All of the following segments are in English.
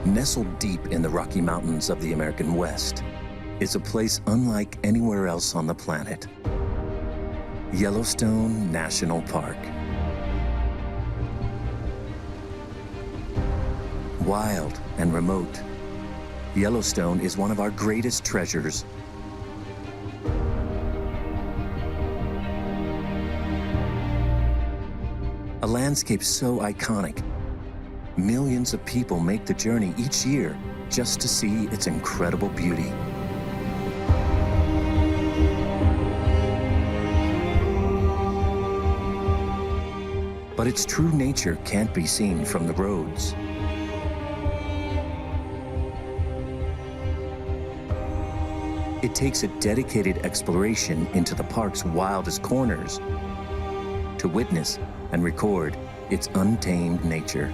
Nestled deep in the Rocky Mountains of the American West is a place unlike anywhere else on the planet. Yellowstone National Park. Wild and remote, Yellowstone is one of our greatest treasures. A landscape so iconic, millions of people make the journey each year just to see its incredible beauty. But its true nature can't be seen from the roads. It takes a dedicated exploration into the park's wildest corners to witness and record its untamed nature.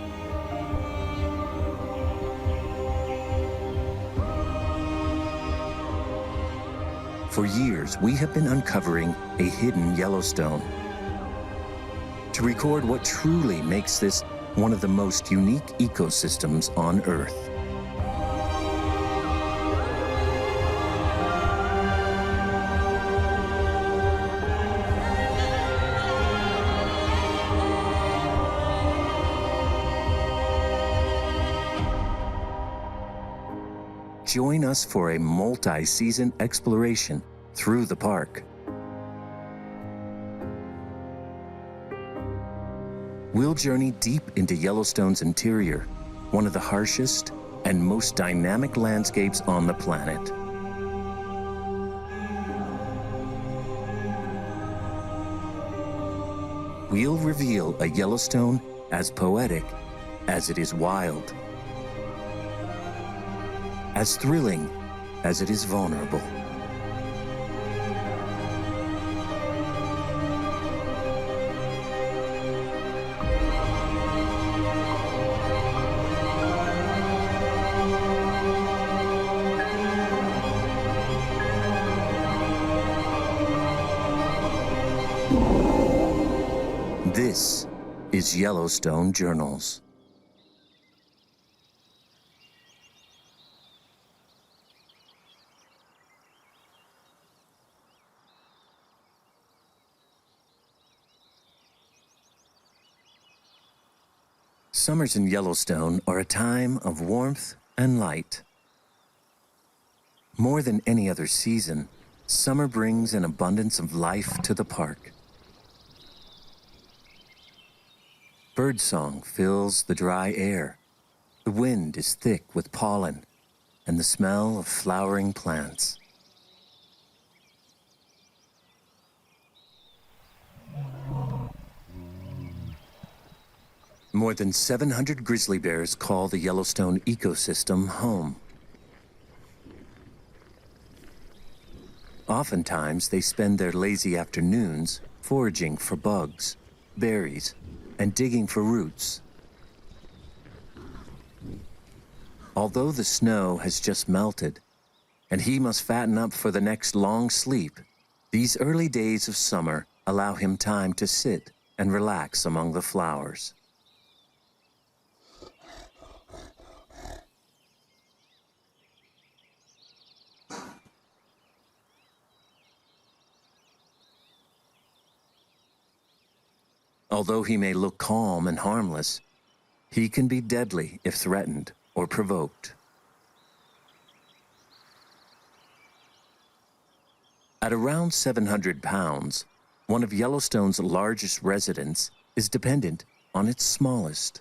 For years, we have been uncovering a hidden Yellowstone to record what truly makes this one of the most unique ecosystems on Earth. Join us for a multi-season exploration through the park. We'll journey deep into Yellowstone's interior, one of the harshest and most dynamic landscapes on the planet. We'll reveal a Yellowstone as poetic as it is wild, as thrilling as it is vulnerable. This is Yellowstone Journals. Summers in Yellowstone are a time of warmth and light. More than any other season, summer brings an abundance of life to the park. Birdsong fills the dry air. The wind is thick with pollen and the smell of flowering plants. More than 700 grizzly bears call the Yellowstone ecosystem home. Oftentimes, they spend their lazy afternoons foraging for bugs, berries, and digging for roots. Although the snow has just melted, and he must fatten up for the next long sleep, these early days of summer allow him time to sit and relax among the flowers. Although he may look calm and harmless, he can be deadly if threatened or provoked. At around 700 pounds, one of Yellowstone's largest residents is dependent on its smallest.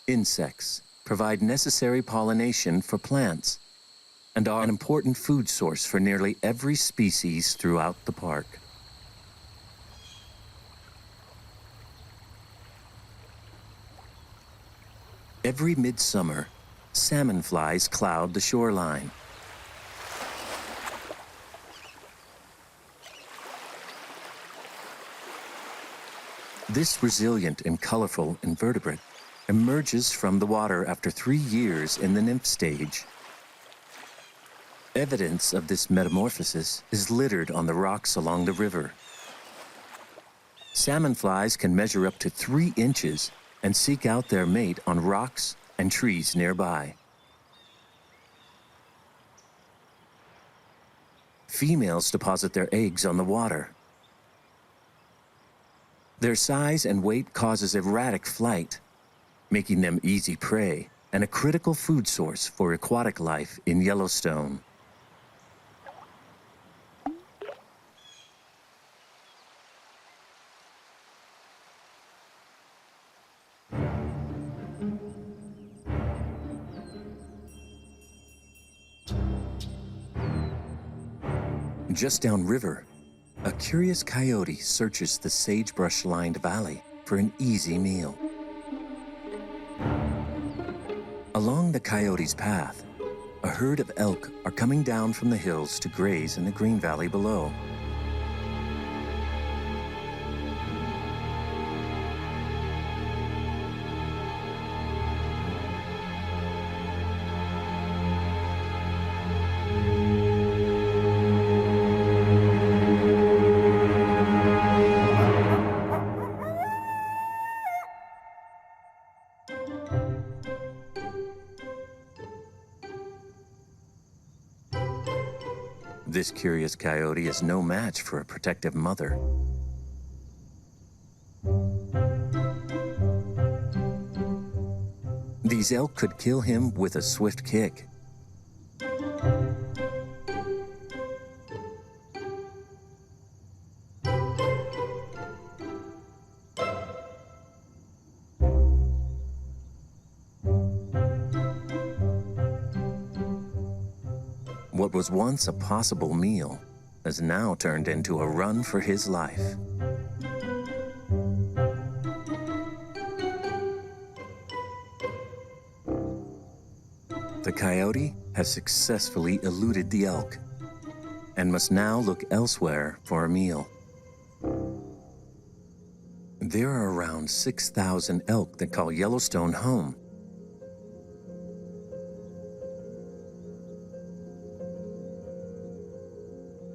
Insects provide necessary pollination for plants and are an important food source for nearly every species throughout the park. Every midsummer, salmon flies cloud the shoreline. This resilient and colorful invertebrate emerges from the water after 3 years in the nymph stage. Evidence of this metamorphosis is littered on the rocks along the river. Salmon flies can measure up to 3 inches and seek out their mate on rocks and trees nearby. Females deposit their eggs on the water. Their size and weight causes erratic flight, making them easy prey and a critical food source for aquatic life in Yellowstone. Just downriver, a curious coyote searches the sagebrush-lined valley for an easy meal. Along the coyote's path, a herd of elk are coming down from the hills to graze in the green valley below. This curious coyote is no match for a protective mother. These elk could kill him with a swift kick. What was once a possible meal has now turned into a run for his life. The coyote has successfully eluded the elk and must now look elsewhere for a meal. There are around 6,000 elk that call Yellowstone home.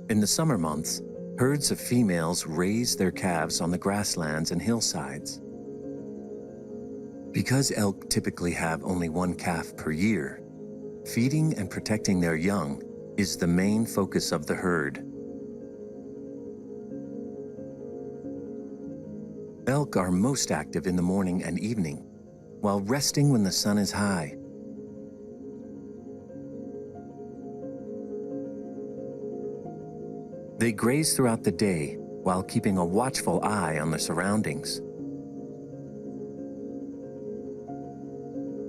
In the summer months, herds of females raise their calves on the grasslands and hillsides. Because elk typically have only one calf per year, feeding and protecting their young is the main focus of the herd. Elk are most active in the morning and evening, while resting when the sun is high. They graze throughout the day while keeping a watchful eye on the surroundings.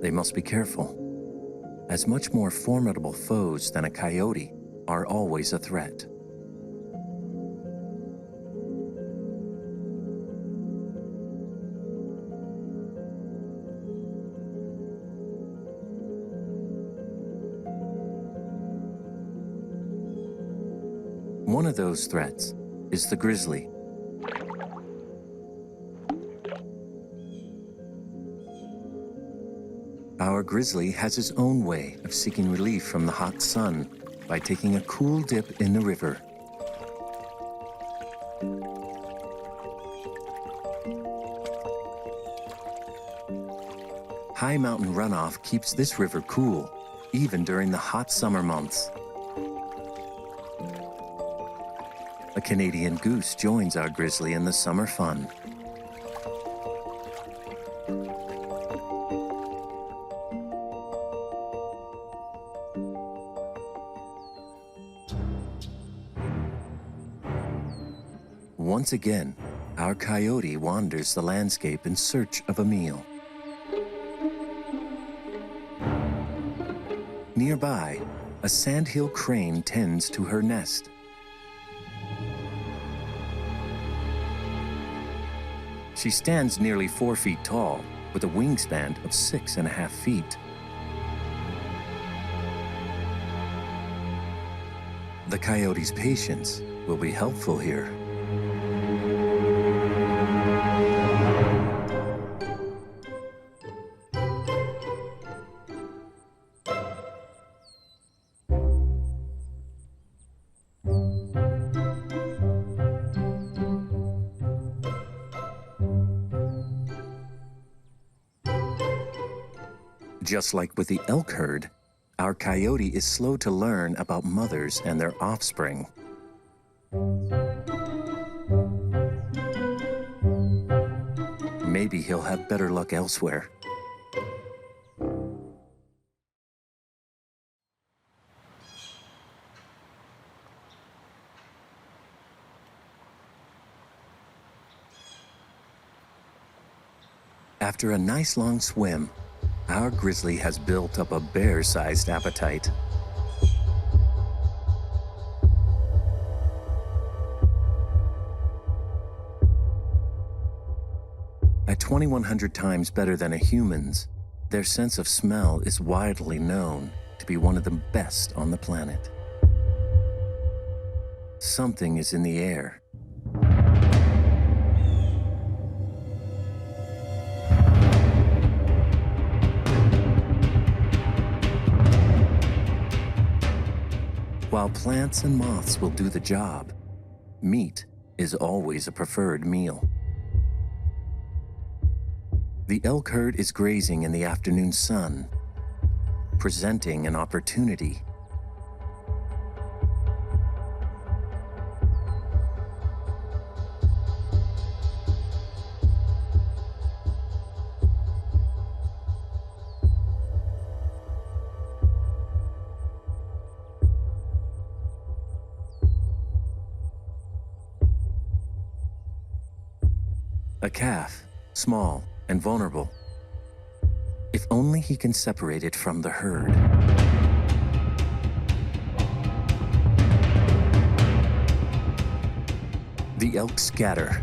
They must be careful, as much more formidable foes than a coyote are always a threat. One of those threats is the grizzly. Our grizzly has his own way of seeking relief from the hot sun by taking a cool dip in the river. High mountain runoff keeps this river cool, even during the hot summer months. A Canadian goose joins our grizzly in the summer fun. Once again, our coyote wanders the landscape in search of a meal. Nearby, a sandhill crane tends to her nest. She stands nearly 4 feet tall, with a wingspan of 6.5 feet. The coyote's patience will be helpful here. Just like with the elk herd, our coyote is slow to learn about mothers and their offspring. Maybe he'll have better luck elsewhere. After a nice long swim, our grizzly has built up a bear-sized appetite. At 2,100 times better than a human's, their sense of smell is widely known to be one of the best on the planet. Something is in the air. While plants and moths will do the job, meat is always a preferred meal. The elk herd is grazing in the afternoon sun, presenting an opportunity. A calf, small and vulnerable. If only he can separate it from the herd. The elk scatter.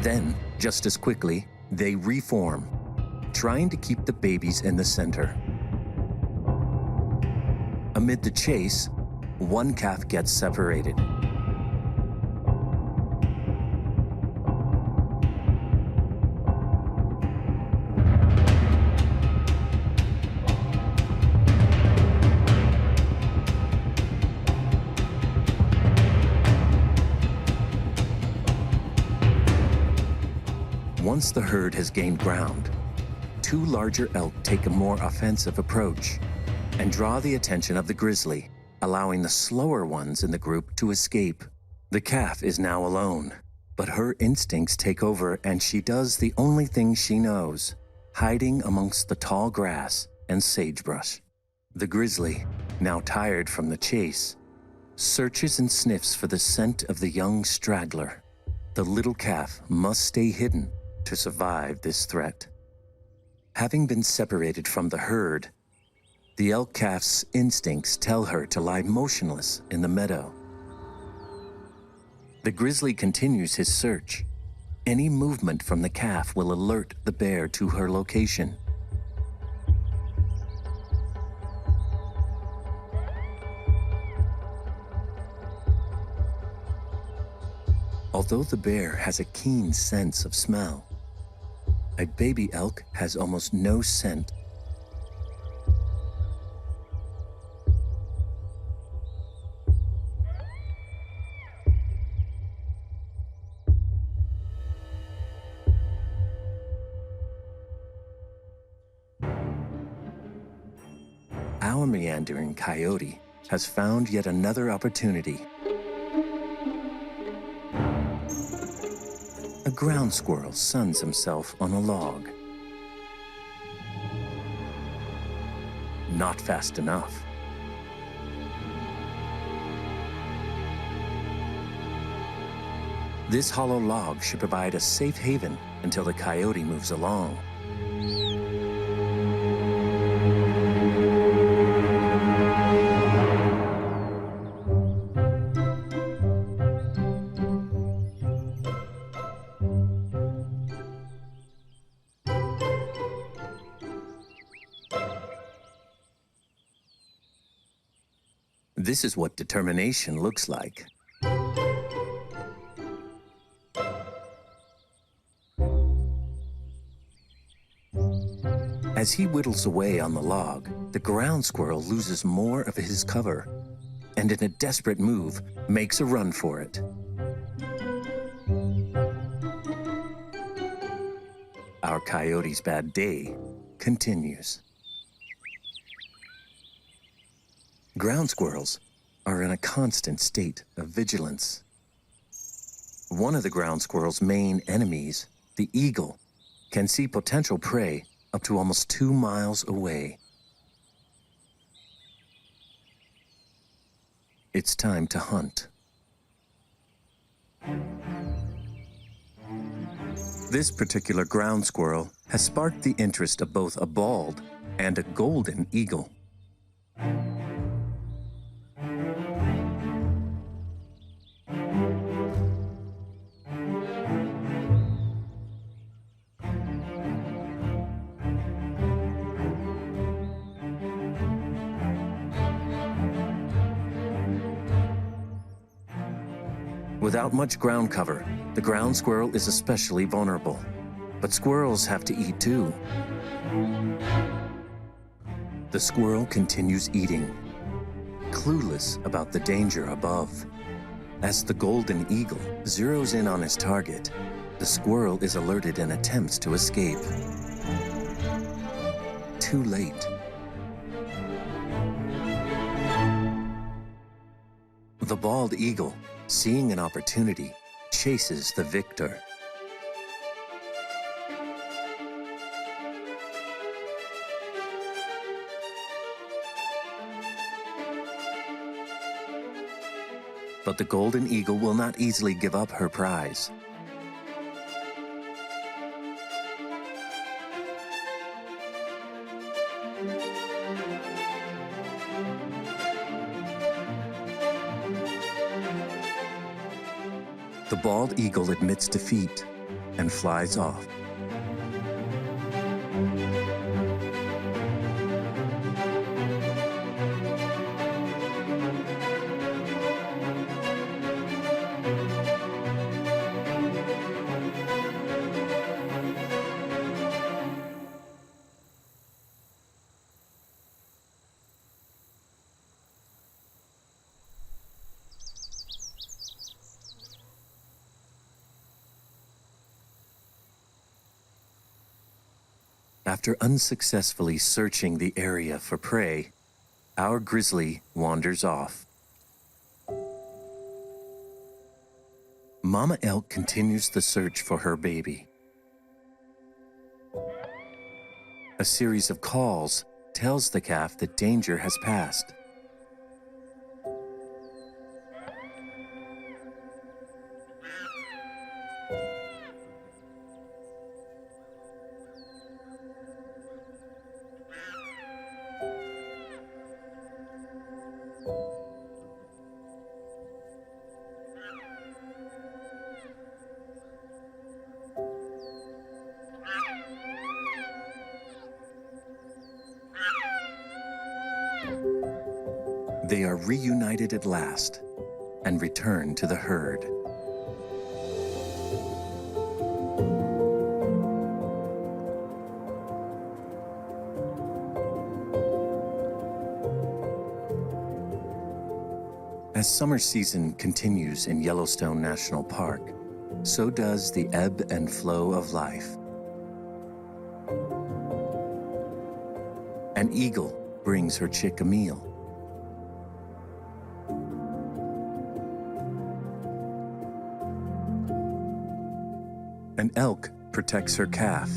Then, just as quickly, they reform, trying to keep the babies in the center. Amid the chase, one calf gets separated. Once the herd has gained ground, two larger elk take a more offensive approach and draw the attention of the grizzly, allowing the slower ones in the group to escape. The calf is now alone, but her instincts take over and she does the only thing she knows, hiding amongst the tall grass and sagebrush. The grizzly, now tired from the chase, searches and sniffs for the scent of the young straggler. The little calf must stay hidden to survive this threat. Having been separated from the herd, the elk calf's instincts tell her to lie motionless in the meadow. The grizzly continues his search. Any movement from the calf will alert the bear to her location. Although the bear has a keen sense of smell, a baby elk has almost no scent. Our meandering coyote has found yet another opportunity. A ground squirrel suns himself on a log. Not fast enough. This hollow log should provide a safe haven until the coyote moves along. This is what determination looks like. As he whittles away on the log, the ground squirrel loses more of his cover. and in a desperate move, makes a run for it. Our coyote's bad day continues. Ground squirrels are in a constant state of vigilance. One of the ground squirrel's main enemies, the eagle, can see potential prey up to almost 2 miles away. It's time to hunt. This particular ground squirrel has sparked the interest of both a bald and a golden eagle. Without much ground cover, the ground squirrel is especially vulnerable. But squirrels have to eat too. The squirrel continues eating, clueless about the danger above. As the golden eagle zeroes in on his target, the squirrel is alerted and attempts to escape. Too late. The bald eagle, seeing an opportunity, chases the victor. But the golden eagle will not easily give up her prize. The bald eagle admits defeat and flies off. After unsuccessfully searching the area for prey, our grizzly wanders off. Mama elk continues the search for her baby. A series of calls tells the calf that danger has passed. They are reunited at last and return to the herd. As summer season continues in Yellowstone National Park, so does the ebb and flow of life. An eagle brings her chick a meal. An elk protects her calf.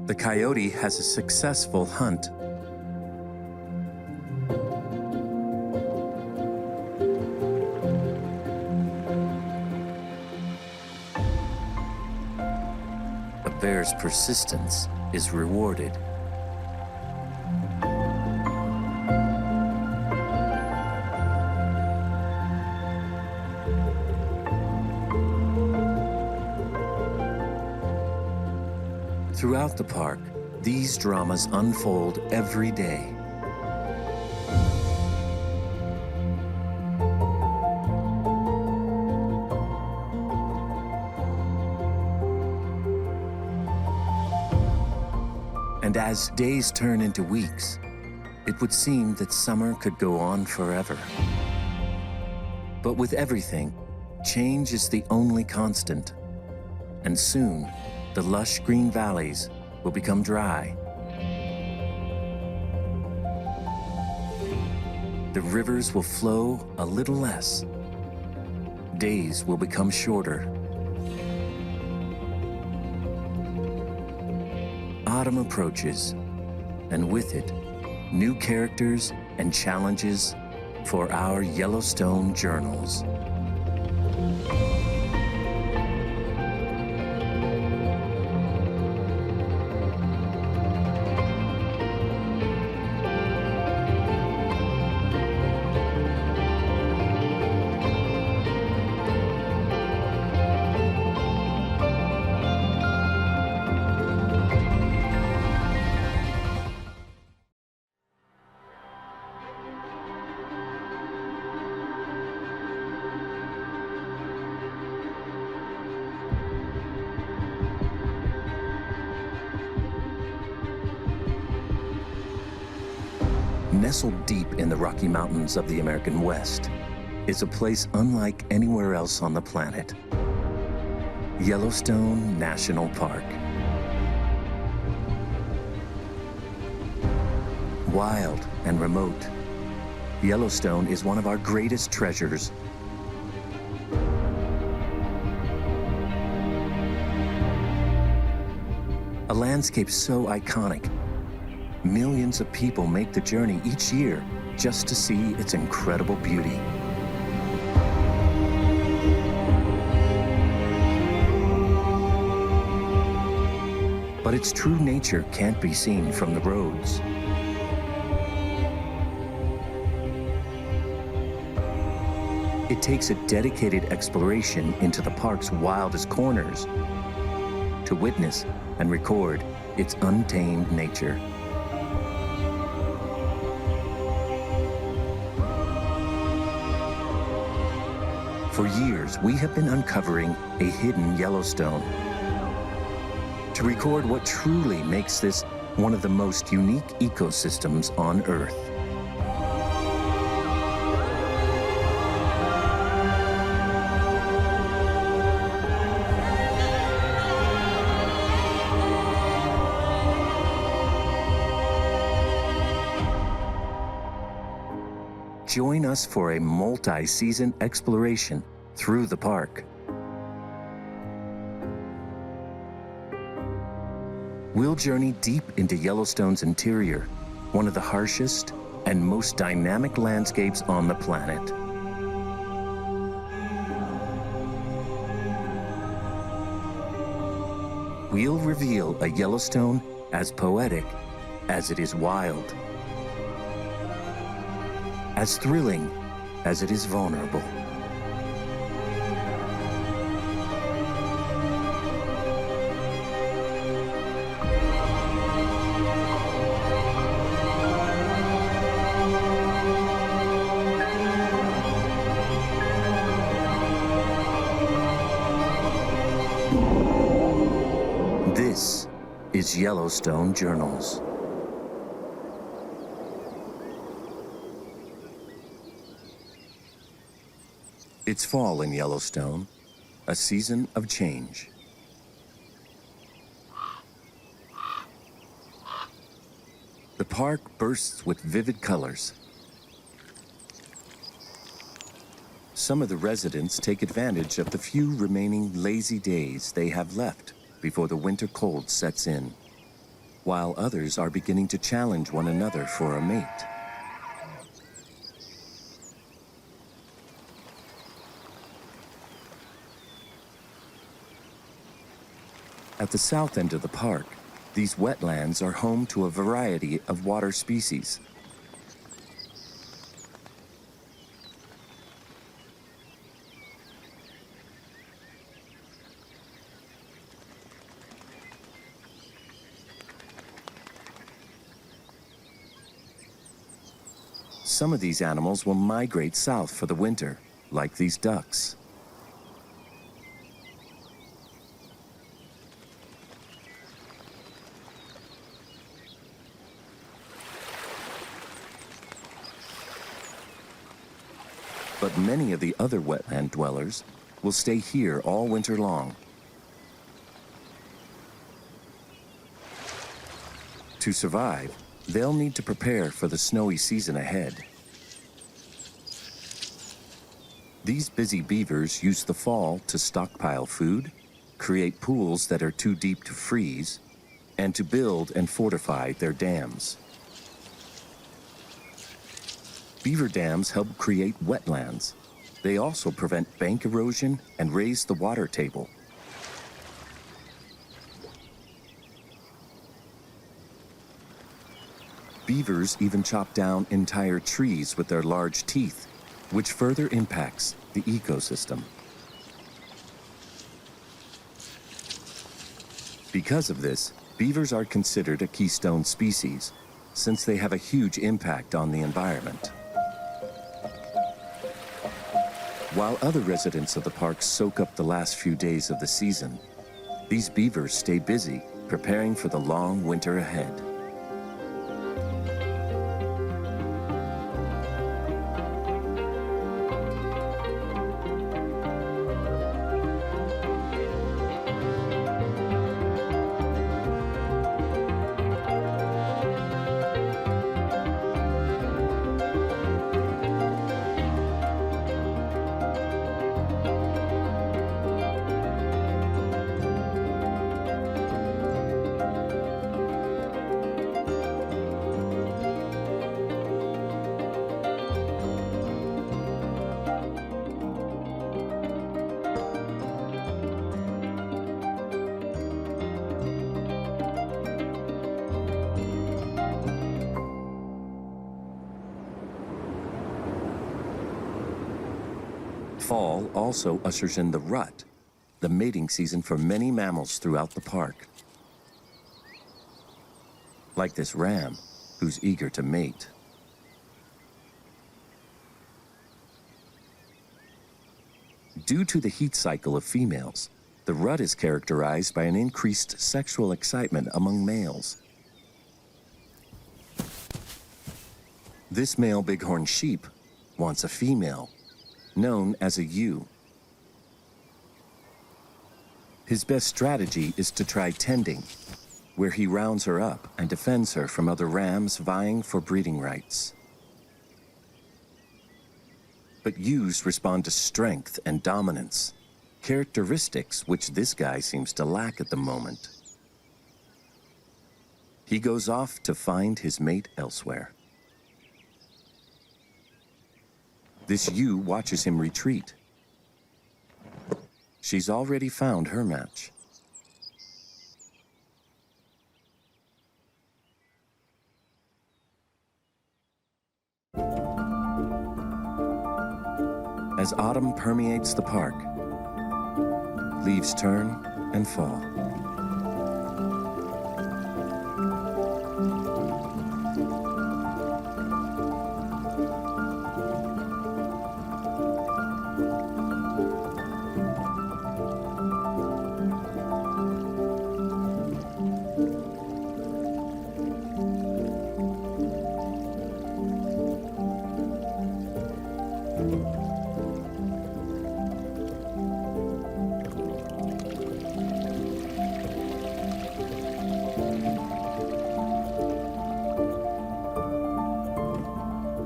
The coyote has a successful hunt. A bear's persistence is rewarded. Throughout the park, these dramas unfold every day. And as days turn into weeks, it would seem that summer could go on forever. But with everything, change is the only constant. And soon, the lush green valleys will become dry. The rivers will flow a little less. Days will become shorter. Autumn approaches, and with it, new characters and challenges for our Yellowstone journals. Nestled deep in the Rocky Mountains of the American West is a place unlike anywhere else on the planet. Yellowstone National Park. Wild and remote, Yellowstone is one of our greatest treasures. A landscape so iconic, millions of people make the journey each year just to see its incredible beauty. But its true nature can't be seen from the roads. It takes a dedicated exploration into the park's wildest corners to witness and record its untamed nature. For years, we have been uncovering a hidden Yellowstone to record what truly makes this one of the most unique ecosystems on Earth. Join us for a multi-season exploration through the park. We'll journey deep into Yellowstone's interior, one of the harshest and most dynamic landscapes on the planet. We'll reveal a Yellowstone as poetic as it is wild, as thrilling as it is vulnerable. This is Yellowstone Journals. It's fall in Yellowstone, a season of change. The park bursts with vivid colors. Some of the residents take advantage of the few remaining lazy days they have left before the winter cold sets in, while others are beginning to challenge one another for a mate. At the south end of the park, these wetlands are home to a variety of water species. Some of these animals will migrate south for the winter, like these ducks. but many of the other wetland dwellers will stay here all winter long. To survive, they'll need to prepare for the snowy season ahead. These busy beavers use the fall to stockpile food, create pools that are too deep to freeze, and to build and fortify their dams. Beaver dams help create wetlands. They also prevent bank erosion and raise the water table. Beavers even chop down entire trees with their large teeth, which further impacts the ecosystem. Because of this, beavers are considered a keystone species, since they have a huge impact on the environment. While other residents of the park soak up the last few days of the season, these beavers stay busy preparing for the long winter ahead. Fall also ushers in the rut, the mating season for many mammals throughout the park. Like this ram, who's eager to mate. Due to the heat cycle of females, the rut is characterized by an increased sexual excitement among males. This male bighorn sheep wants a female, known as a ewe. His best strategy is to try tending, where he rounds her up and defends her from other rams vying for breeding rights. But ewes respond to strength and dominance, characteristics which this guy seems to lack at the moment. He goes off to find his mate elsewhere. This ewe watches him retreat. She's already found her match. As autumn permeates the park, leaves turn and fall.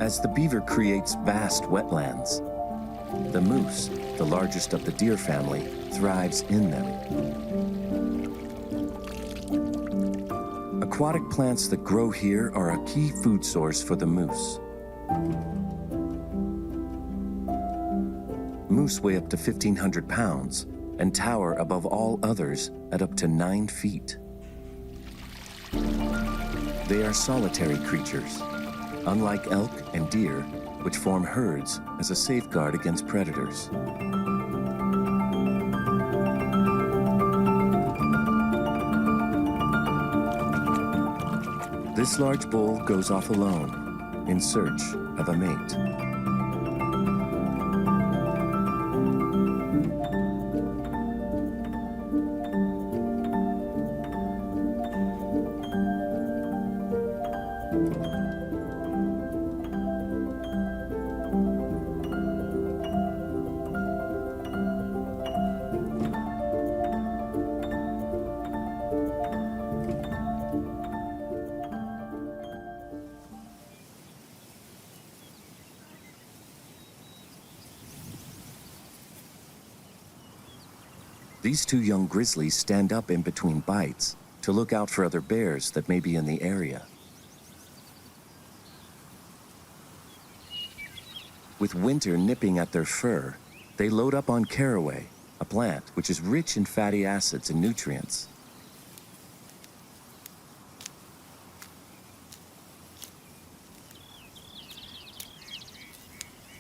As the beaver creates vast wetlands, the moose, the largest of the deer family, thrives in them. Aquatic plants that grow here are a key food source for the moose. Moose weigh up to 1,500 pounds and tower above all others at up to 9 feet. They are solitary creatures, unlike elk and deer, which form herds as a safeguard against predators. This large bull goes off alone in search of a mate. These two young grizzlies stand up in between bites to look out for other bears that may be in the area. With winter nipping at their fur, they load up on caraway, a plant which is rich in fatty acids and nutrients.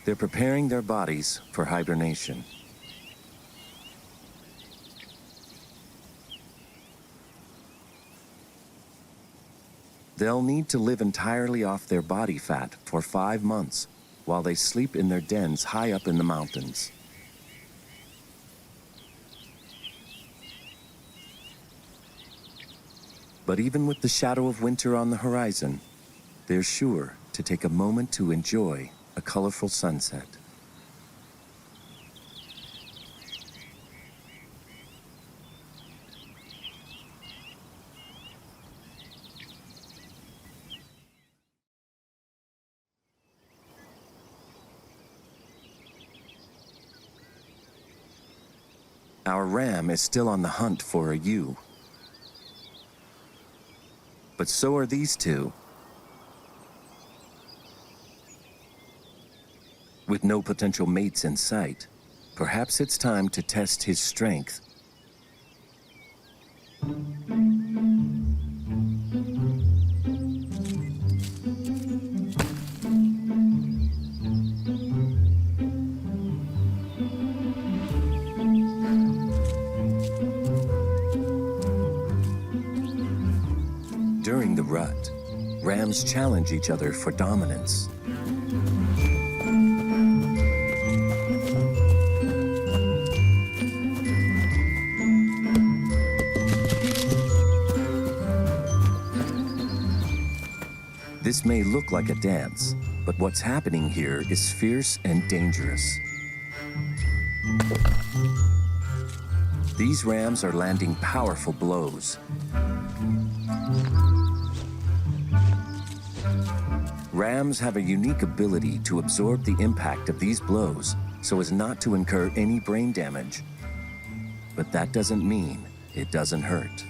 They're preparing their bodies for hibernation. They'll need to live entirely off their body fat for 5 months while they sleep in their dens high up in the mountains. But even with the shadow of winter on the horizon, they're sure to take a moment to enjoy a colorful sunset. Our ram is still on the hunt for a ewe. But so are these two. With no potential mates in sight, perhaps it's time to test his strength. During the rut, rams challenge each other for dominance. This may look like a dance, but what's happening here is fierce and dangerous. These rams are landing powerful blows. Rams have a unique ability to absorb the impact of these blows so as not to incur any brain damage. But that doesn't mean it doesn't hurt.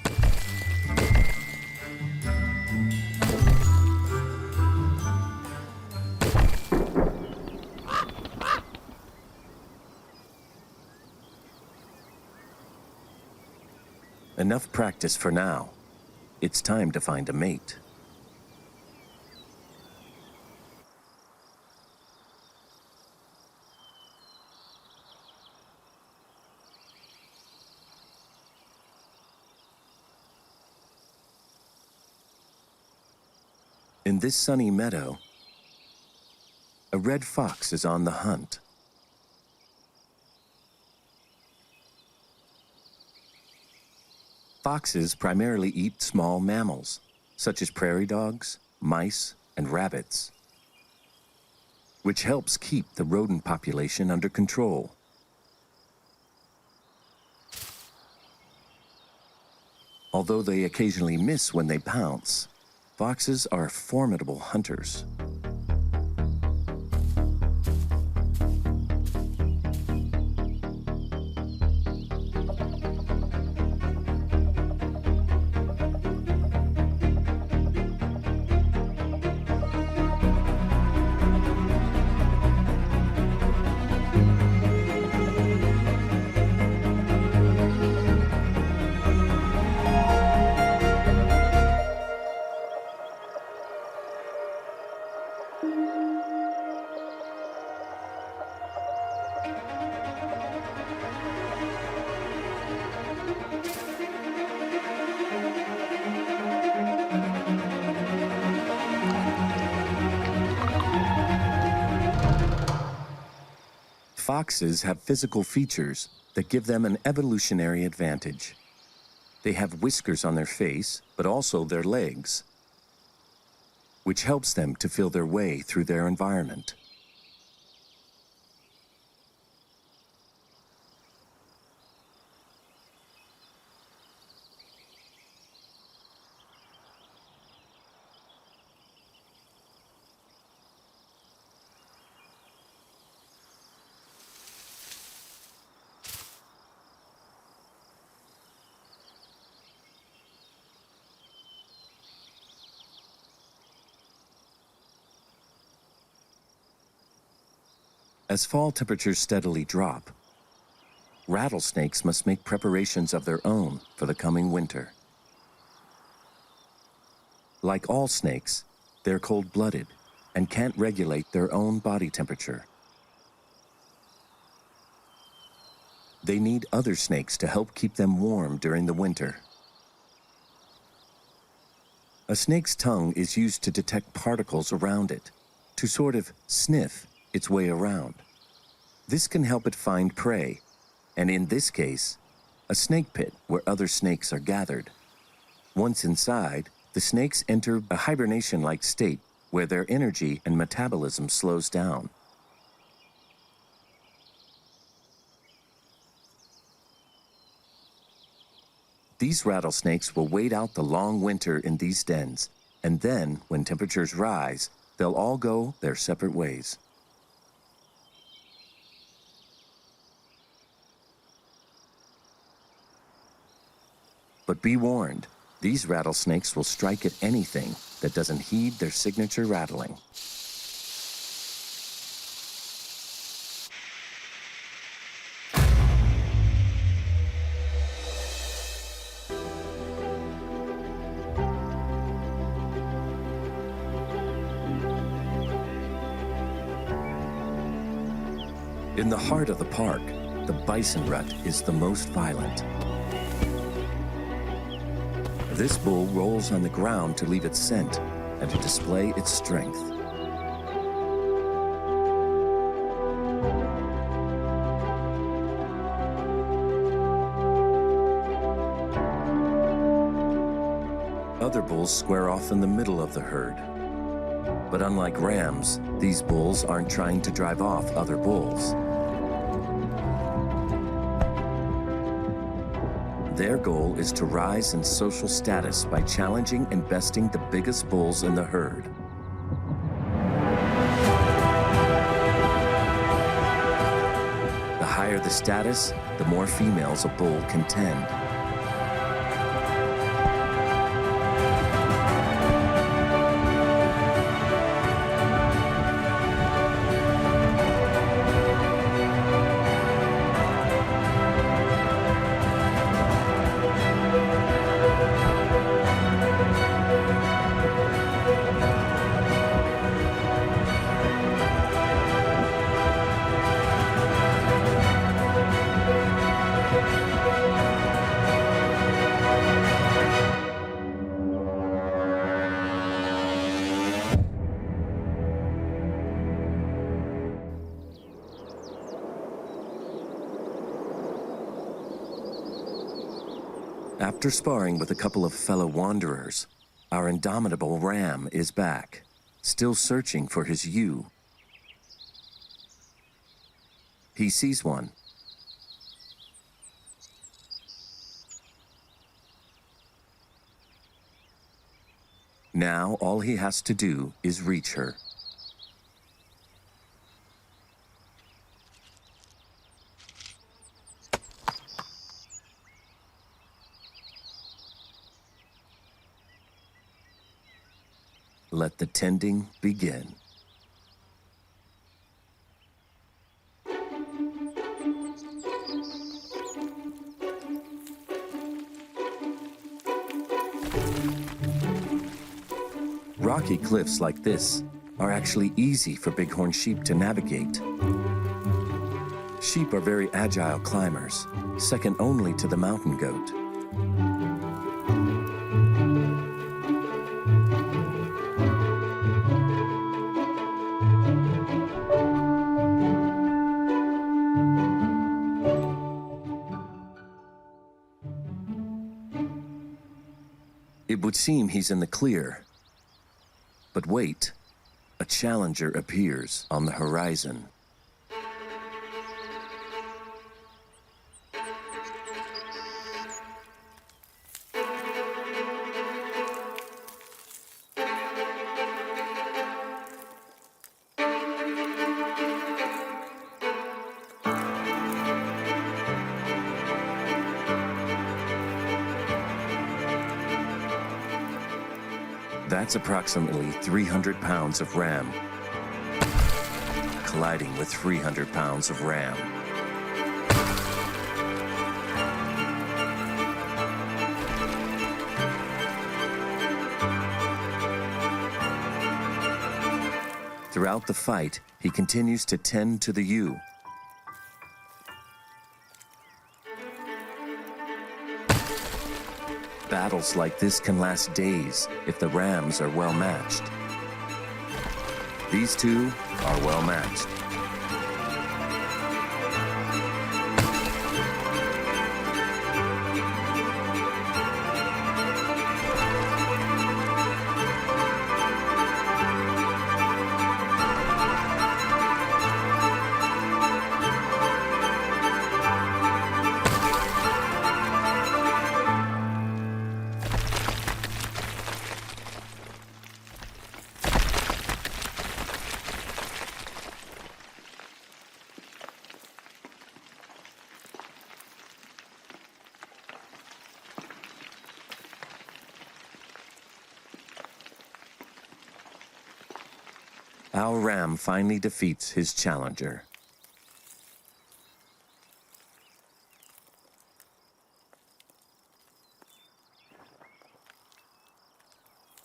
Enough practice for now. It's time to find a mate. In this sunny meadow, a red fox is on the hunt. Foxes primarily eat small mammals, such as prairie dogs, mice, and rabbits, which helps keep the rodent population under control. Although they occasionally miss when they pounce, foxes are formidable hunters. Foxes have physical features that give them an evolutionary advantage. They have whiskers on their face, but also their legs, which helps them to feel their way through their environment. As fall temperatures steadily drop, rattlesnakes must make preparations of their own for the coming winter. Like all snakes, they're cold-blooded and can't regulate their own body temperature. They need other snakes to help keep them warm during the winter. A snake's tongue is used to detect particles around it, to sort of sniff its way around. This can help it find prey, and in this case, a snake pit where other snakes are gathered. Once inside, the snakes enter a hibernation-like state where their energy and metabolism slows down. These rattlesnakes will wait out the long winter in these dens, and then, when temperatures rise, they'll all go their separate ways. But be warned, these rattlesnakes will strike at anything that doesn't heed their signature rattling. In the heart of the park, the bison rut is the most violent. This bull rolls on the ground to leave its scent and to display its strength. Other bulls square off in the middle of the herd. But unlike rams, these bulls aren't trying to drive off other bulls. Their goal is to rise in social status by challenging and besting the biggest bulls in the herd. The higher the status, the more females a bull can tend. After sparring with a couple of fellow wanderers, our indomitable ram is back, still searching for his ewe. He sees one. Now all he has to do is reach her. Let the tending begin. Rocky cliffs like this are actually easy for bighorn sheep to navigate. Sheep are very agile climbers, second only to the mountain goat. It would seem he's in the clear. But wait, a challenger appears on the horizon. That's approximately 300 pounds of ram. colliding with 300 pounds of ram. Throughout the fight, he continues to tend to the ewe. Battles like this can last days if the rams are well matched. These two are well matched. Our ram finally defeats his challenger.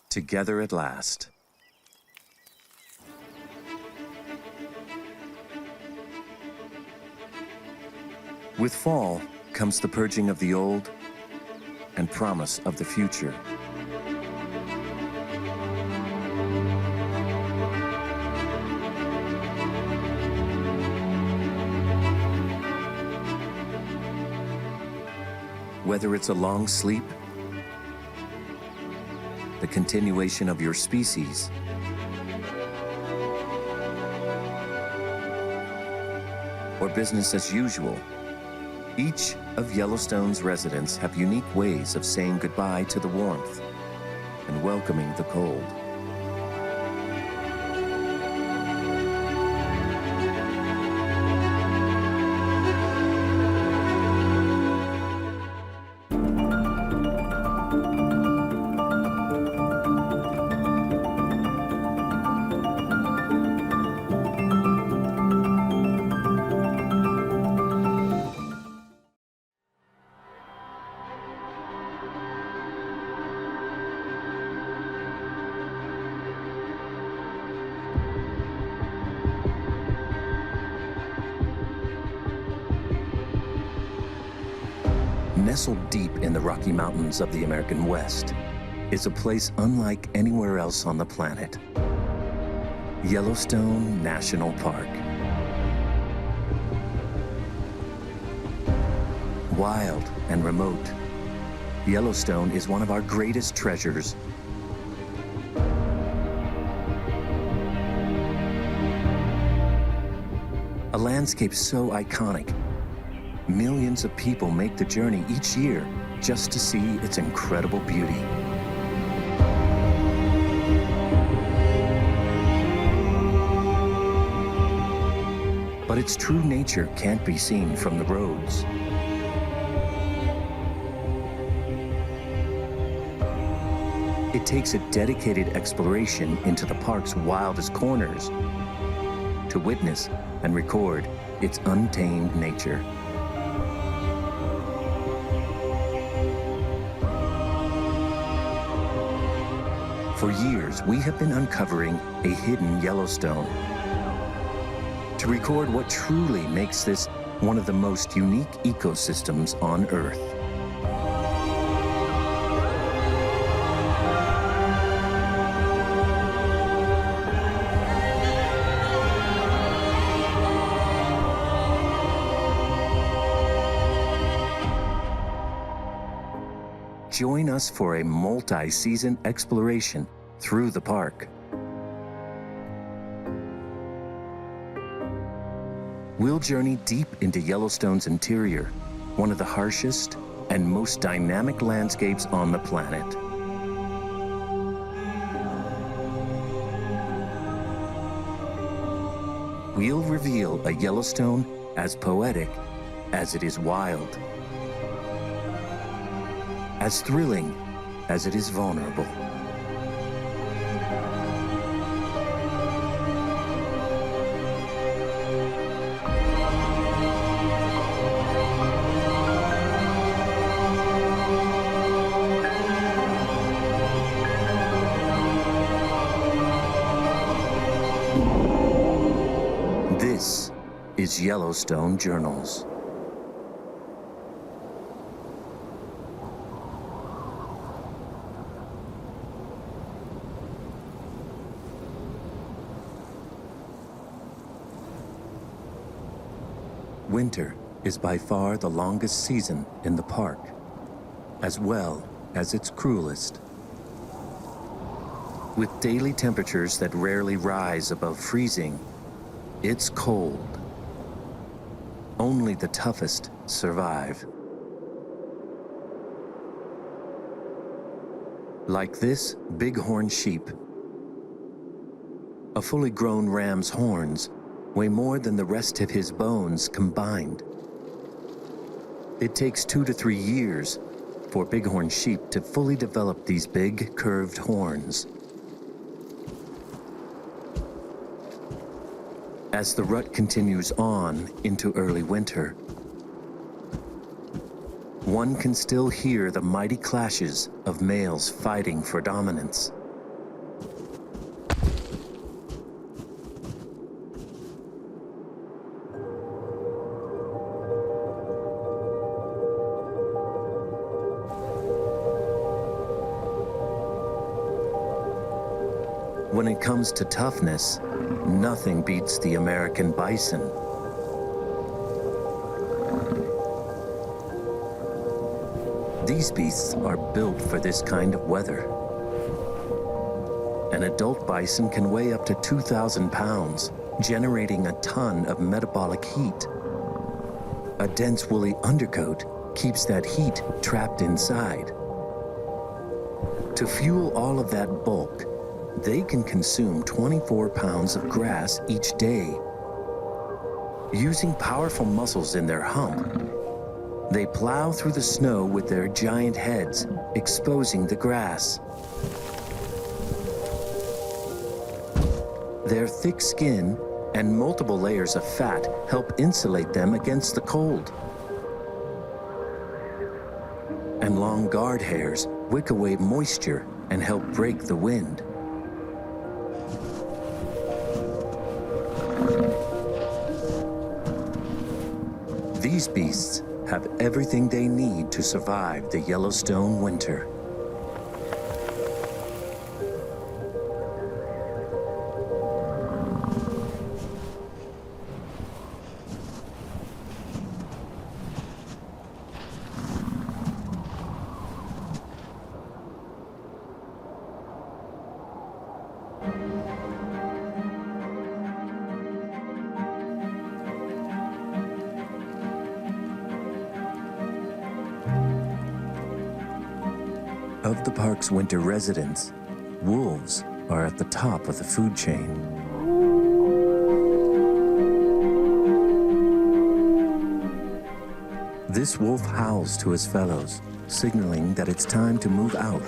Together at last. With fall comes the purging of the old and promise of the future. Whether it's a long sleep, the continuation of your species, or business as usual, each of Yellowstone's residents have unique ways of saying goodbye to the warmth and welcoming the cold. Nestled deep in the Rocky Mountains of the American West is a place unlike anywhere else on the planet. Yellowstone National Park. Wild and remote, Yellowstone is one of our greatest treasures. A landscape so iconic, millions of people make the journey each year just to see its incredible beauty. But its true nature can't be seen from the roads. It takes a dedicated exploration into the park's wildest corners to witness and record its untamed nature. For years, we have been uncovering a hidden Yellowstone to record what truly makes this one of the most unique ecosystems on Earth. Join us for a multi-season exploration through the park. We'll journey deep into Yellowstone's interior, one of the harshest and most dynamic landscapes on the planet. We'll reveal a Yellowstone as poetic as it is wild, as thrilling as it is vulnerable. his Yellowstone journals. Winter is by far the longest season in the park, as well as its cruelest. With daily temperatures that rarely rise above freezing, it's cold. Only the toughest survive. Like this bighorn sheep. A fully grown ram's horns weigh more than the rest of his bones combined. It takes 2 to 3 years for bighorn sheep to fully develop these big, curved horns. As the rut continues on into early winter, one can still hear the mighty clashes of males fighting for dominance. When it comes to toughness, nothing beats the American bison. These beasts are built for this kind of weather. An adult bison can weigh up to 2,000 pounds, generating a ton of metabolic heat. A dense woolly undercoat keeps that heat trapped inside. To fuel all of that bulk, they can consume 24 pounds of grass each day. Using powerful muscles in their hump, they plow through the snow with their giant heads, exposing the grass. Their thick skin and multiple layers of fat help insulate them against the cold. And long guard hairs wick away moisture and help break the wind. These beasts have everything they need to survive the Yellowstone winter. Of the park's winter residents, wolves are at the top of the food chain. This wolf howls to his fellows, signaling that it's time to move out.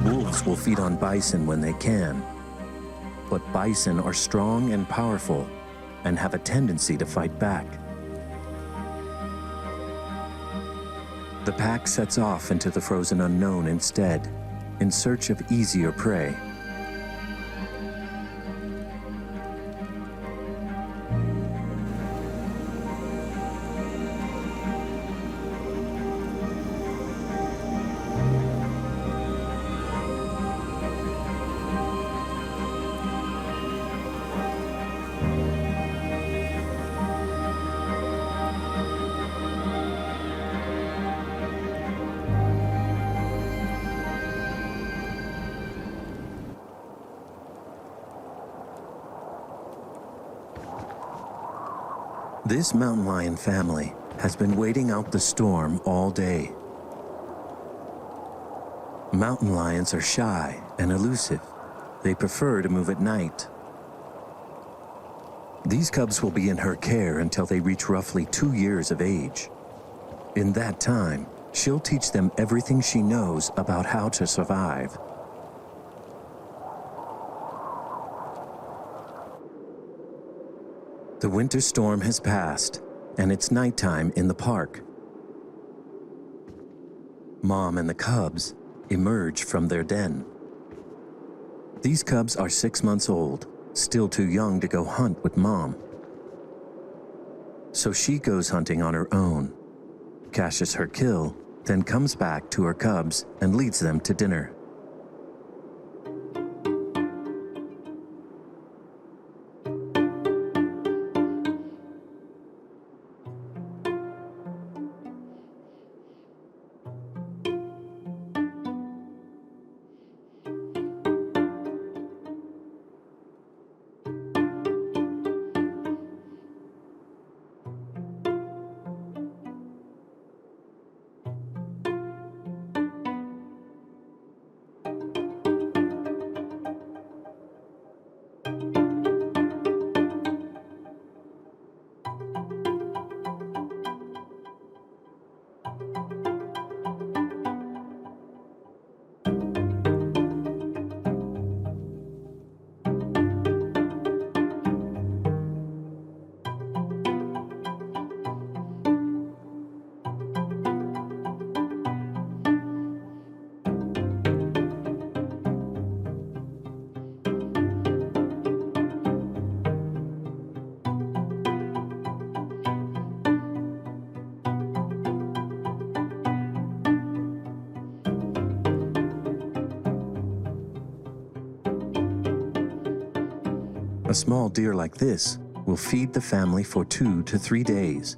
Wolves will feed on bison when they can, but bison are strong and powerful and have a tendency to fight back. The pack sets off into the frozen unknown instead, in search of easier prey. This mountain lion family has been waiting out the storm all day. Mountain lions are shy and elusive. They prefer to move at night. These cubs will be in her care until they reach roughly 2 years of age. In that time, she'll teach them everything she knows about how to survive. The winter storm has passed, and it's nighttime in the park. Mom and the cubs emerge from their den. These cubs are 6 months old, still too young to go hunt with Mom. So she goes hunting on her own, caches her kill, then comes back to her cubs and leads them to dinner. A small deer like this will feed the family for 2 to 3 days.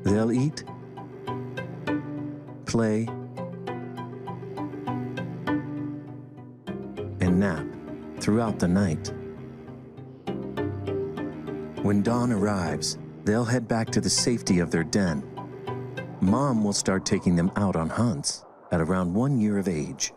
They'll eat, play, and nap throughout the night. When dawn arrives, they'll head back to the safety of their den. Mom will start taking them out on hunts at around 1 year of age.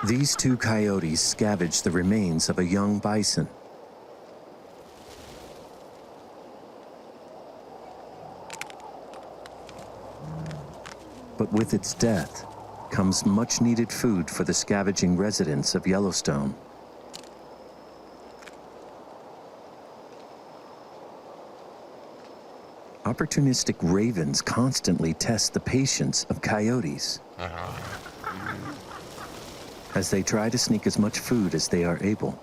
These 2 coyotes scavenge the remains of a young bison. But with its death comes much-needed food for the scavenging residents of Yellowstone. Opportunistic ravens constantly test the patience of coyotes as they try to sneak as much food as they are able.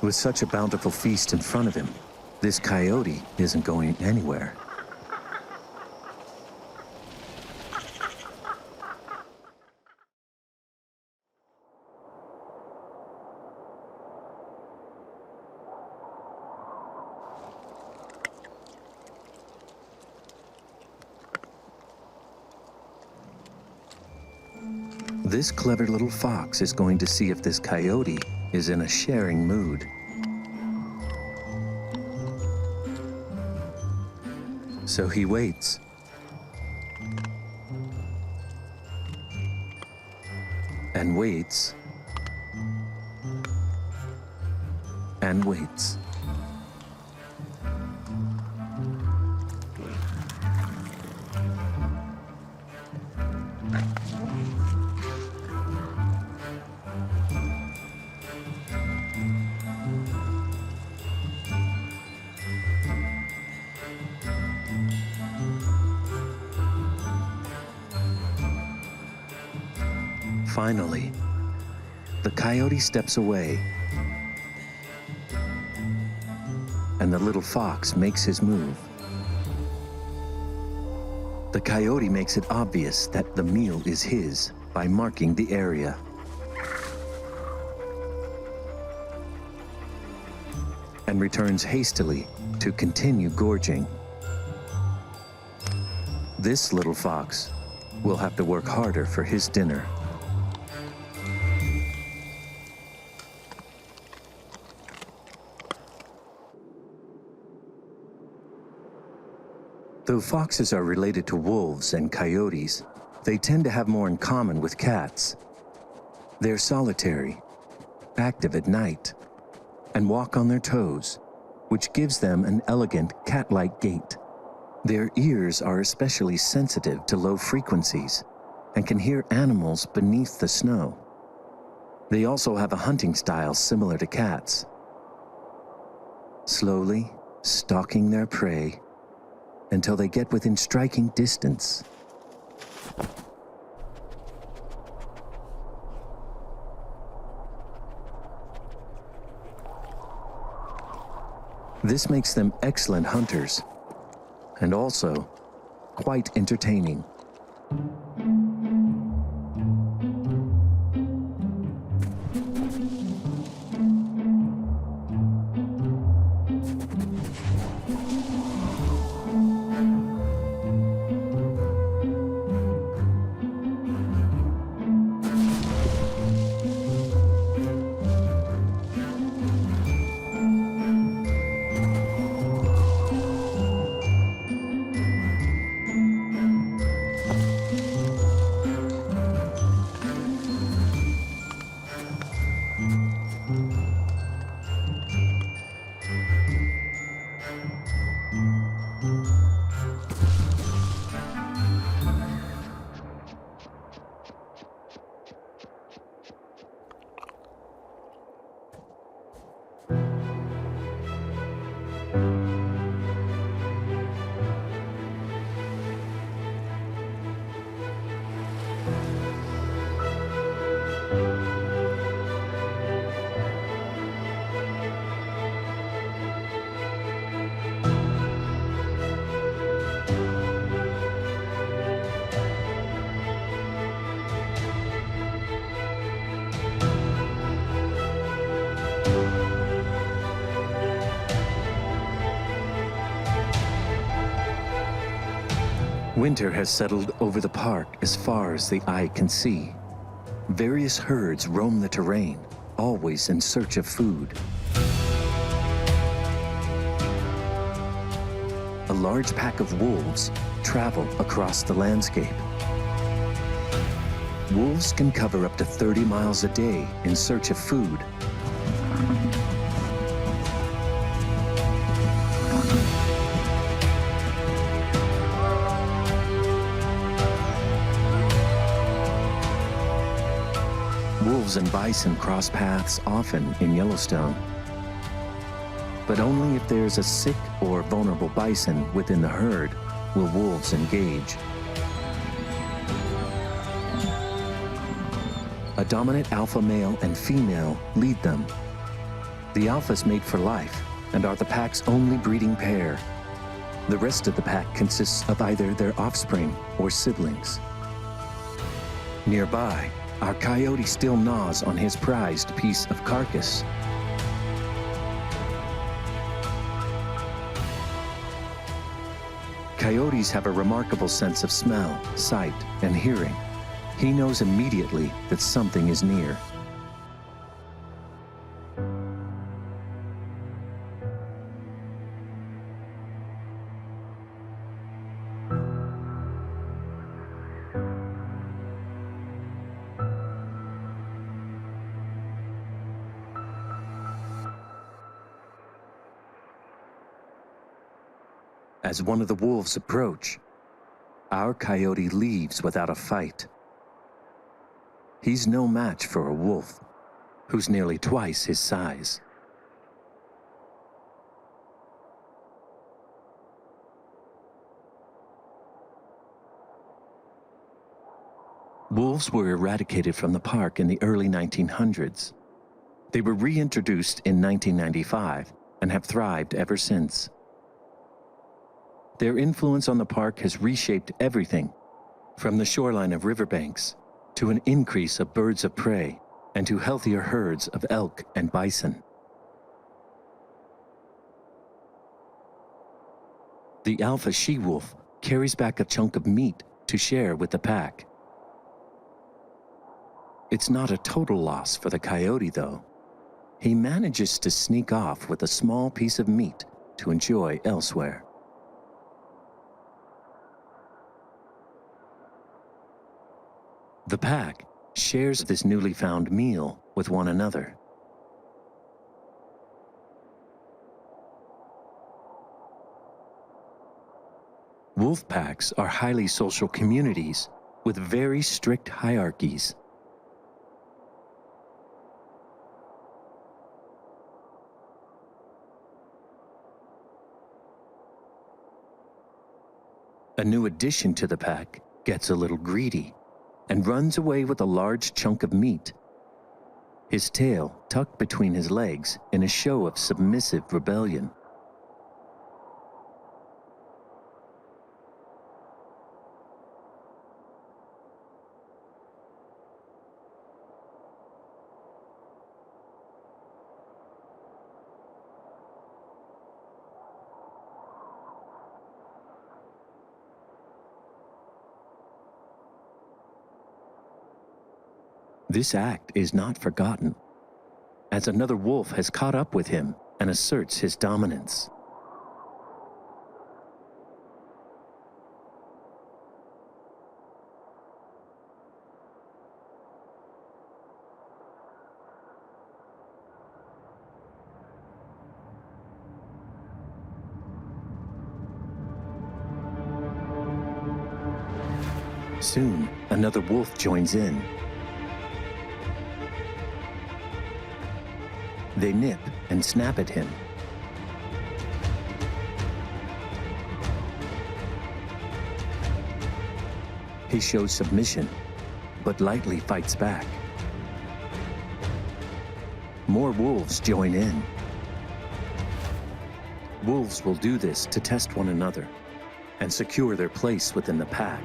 With such a bountiful feast in front of him, this coyote isn't going anywhere. This clever little fox is going to see if this coyote is in a sharing mood. So he waits. And waits. And waits. Finally, the coyote steps away, and the little fox makes his move. The coyote makes it obvious that the meal is his by marking the area. And returns hastily to continue gorging. This little fox will have to work harder for his dinner. Though foxes are related to wolves and coyotes, they tend to have more in common with cats. They're solitary, active at night, and walk on their toes, which gives them an elegant cat-like gait. Their ears are especially sensitive to low frequencies and can hear animals beneath the snow. They also have a hunting style similar to cats, slowly stalking their prey until they get within striking distance. This makes them excellent hunters and also quite entertaining. Winter has settled over the park as far as the eye can see. Various herds roam the terrain, always in search of food. A large pack of wolves travel across the landscape. Wolves can cover up to 30 miles a day in search of food. Wolves and bison cross paths often in Yellowstone, but only if there's a sick or vulnerable bison within the herd will wolves engage. A dominant alpha male and female lead them. The alphas mate for life and are the pack's only breeding pair. The rest of the pack consists of either their offspring or siblings. Nearby, our coyote still gnaws on his prized piece of carcass. Coyotes have a remarkable sense of smell, sight, and hearing. He knows immediately that something is near. As one of the wolves approach, our coyote leaves without a fight. He's no match for a wolf, who's nearly twice his size. Wolves were eradicated from the park in the early 1900s. They were reintroduced in 1995 and have thrived ever since. Their influence on the park has reshaped everything, from the shoreline of riverbanks to an increase of birds of prey and to healthier herds of elk and bison. The alpha she-wolf carries back a chunk of meat to share with the pack. It's not a total loss for the coyote, though. He manages to sneak off with a small piece of meat to enjoy elsewhere. The pack shares this newly found meal with one another. Wolf packs are highly social communities with very strict hierarchies. A new addition to the pack gets a little greedy and runs away with a large chunk of meat, his tail tucked between his legs in a show of submissive rebellion. This act is not forgotten, as another wolf has caught up with him and asserts his dominance. Soon, another wolf joins in. They nip and snap at him. He shows submission, but lightly fights back. More wolves join in. Wolves will do this to test one another and secure their place within the pack.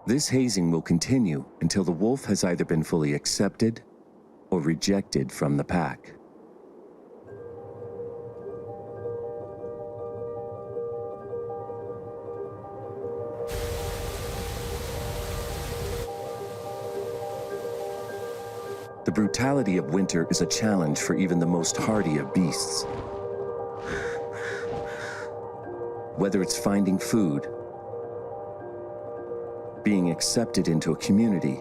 This hazing will continue until the wolf has either been fully accepted or rejected from the pack. The brutality of winter is a challenge for even the most hardy of beasts. Whether it's finding food, being accepted into a community,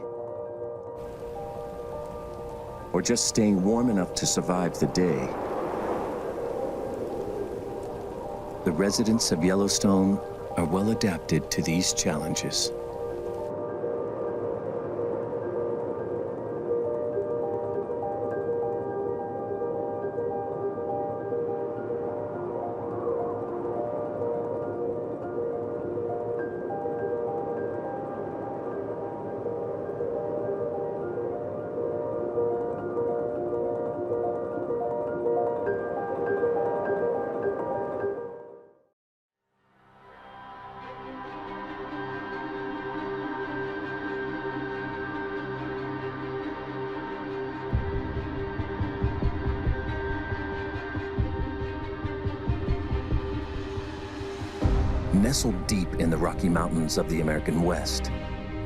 or just staying warm enough to survive the day, the residents of Yellowstone are well adapted to these challenges. Nestled deep in the Rocky Mountains of the American West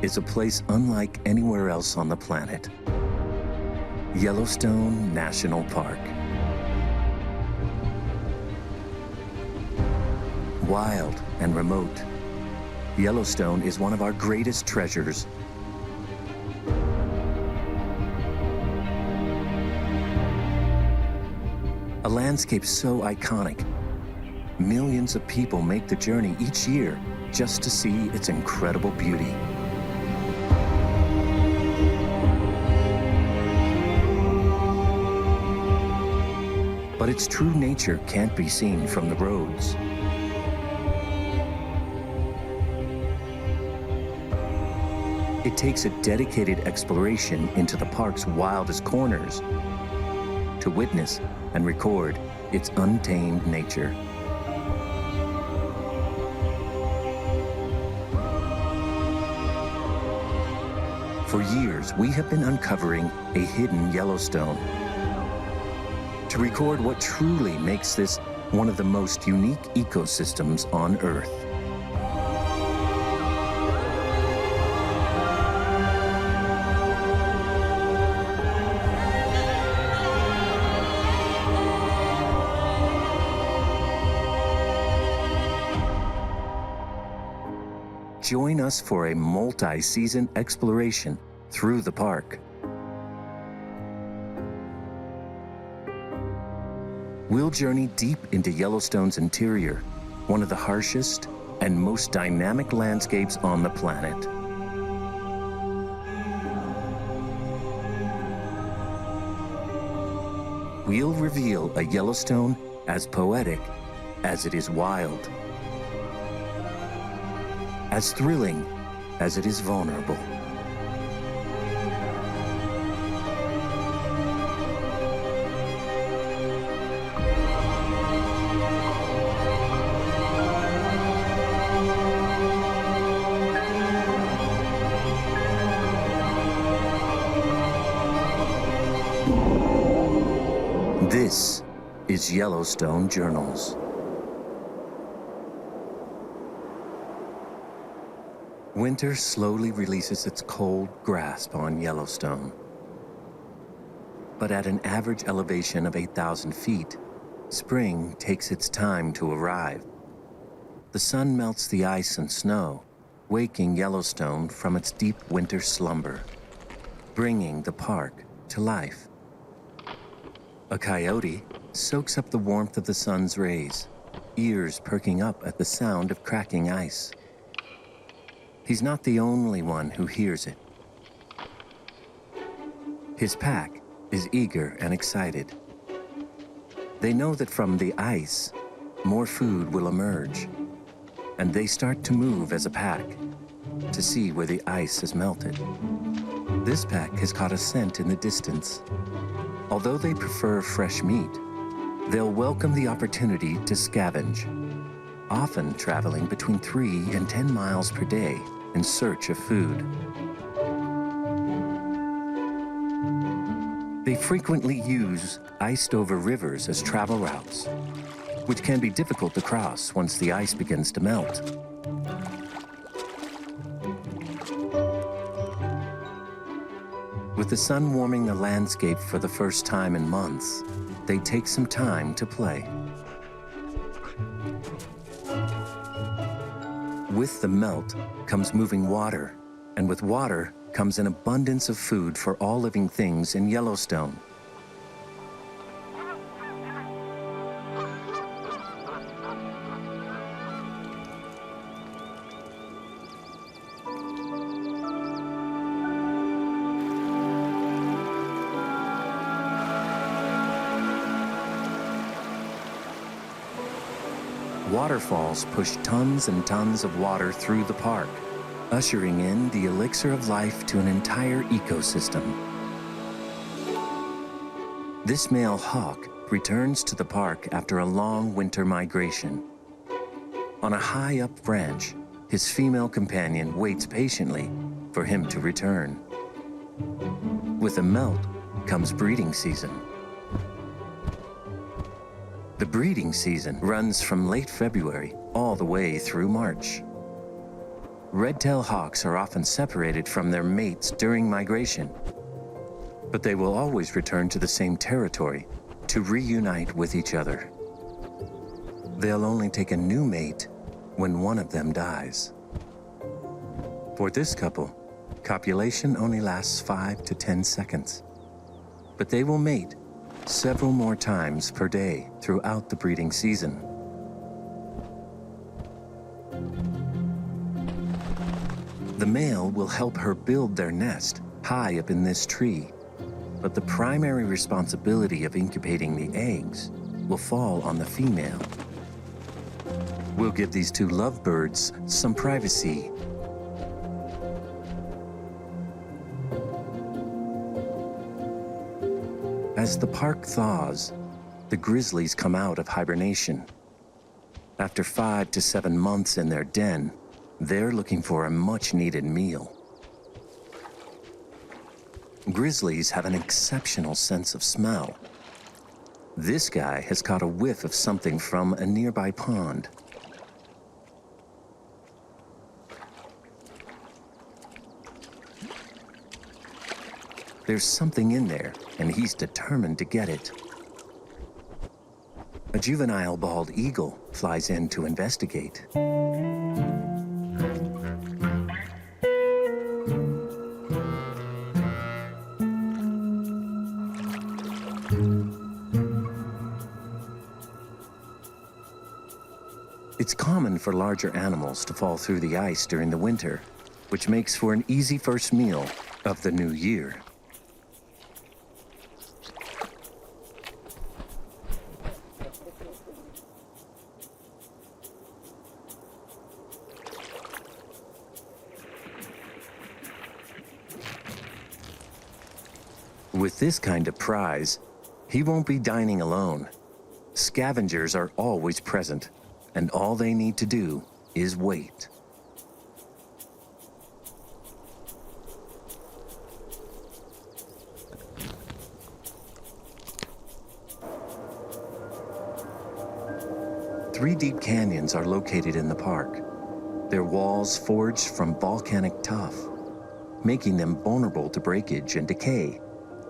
is a place unlike anywhere else on the planet. Yellowstone National Park. Wild and remote, Yellowstone is one of our greatest treasures. A landscape so iconic, millions of people make the journey each year just to see its incredible beauty. But its true nature can't be seen from the roads. It takes a dedicated exploration into the park's wildest corners to witness and record its untamed nature. For years, we have been uncovering a hidden Yellowstone to record what truly makes this one of the most unique ecosystems on Earth. Join us for a multi-season exploration through the park. We'll journey deep into Yellowstone's interior, one of the harshest and most dynamic landscapes on the planet. We'll reveal a Yellowstone as poetic as it is wild, as thrilling as it is vulnerable. This is Yellowstone Journals. Winter slowly releases its cold grasp on Yellowstone. But at an average elevation of 8,000 feet, spring takes its time to arrive. The sun melts the ice and snow, waking Yellowstone from its deep winter slumber, bringing the park to life. A coyote soaks up the warmth of the sun's rays, ears perking up at the sound of cracking ice. He's not the only one who hears it. His pack is eager and excited. They know that from the ice, more food will emerge, and they start to move as a pack to see where the ice has melted. This pack has caught a scent in the distance. Although they prefer fresh meat, they'll welcome the opportunity to scavenge, often traveling between 3 and 10 miles per day in search of food. They frequently use iced-over rivers as travel routes, which can be difficult to cross once the ice begins to melt. With the sun warming the landscape for the first time in months, they take some time to play. With the melt comes moving water, and with water comes an abundance of food for all living things in Yellowstone. Waterfalls push tons and tons of water through the park, ushering in the elixir of life to an entire ecosystem. This male hawk returns to the park after a long winter migration. On a high-up branch, his female companion waits patiently for him to return. With the melt comes breeding season. The breeding season runs from late February all the way through March. Red-tailed hawks are often separated from their mates during migration, but they will always return to the same territory to reunite with each other. They'll only take a new mate when one of them dies. For this couple, copulation only lasts 5 to 10 seconds, but they will mate several more times per day throughout the breeding season. The male will help her build their nest high up in this tree, but the primary responsibility of incubating the eggs will fall on the female. We'll give these two lovebirds some privacy. As the park thaws, the grizzlies come out of hibernation. After 5 to 7 months in their den, they're looking for a much-needed meal. Grizzlies have an exceptional sense of smell. This guy has caught a whiff of something from a nearby pond. There's something in there, and he's determined to get it. A juvenile bald eagle flies in to investigate. It's common for larger animals to fall through the ice during the winter, which makes for an easy first meal of the new year. With this kind of prize, he won't be dining alone. Scavengers are always present, and all they need to do is wait. Three deep canyons are located in the park. Their walls forged from volcanic tuff, making them vulnerable to breakage and decay,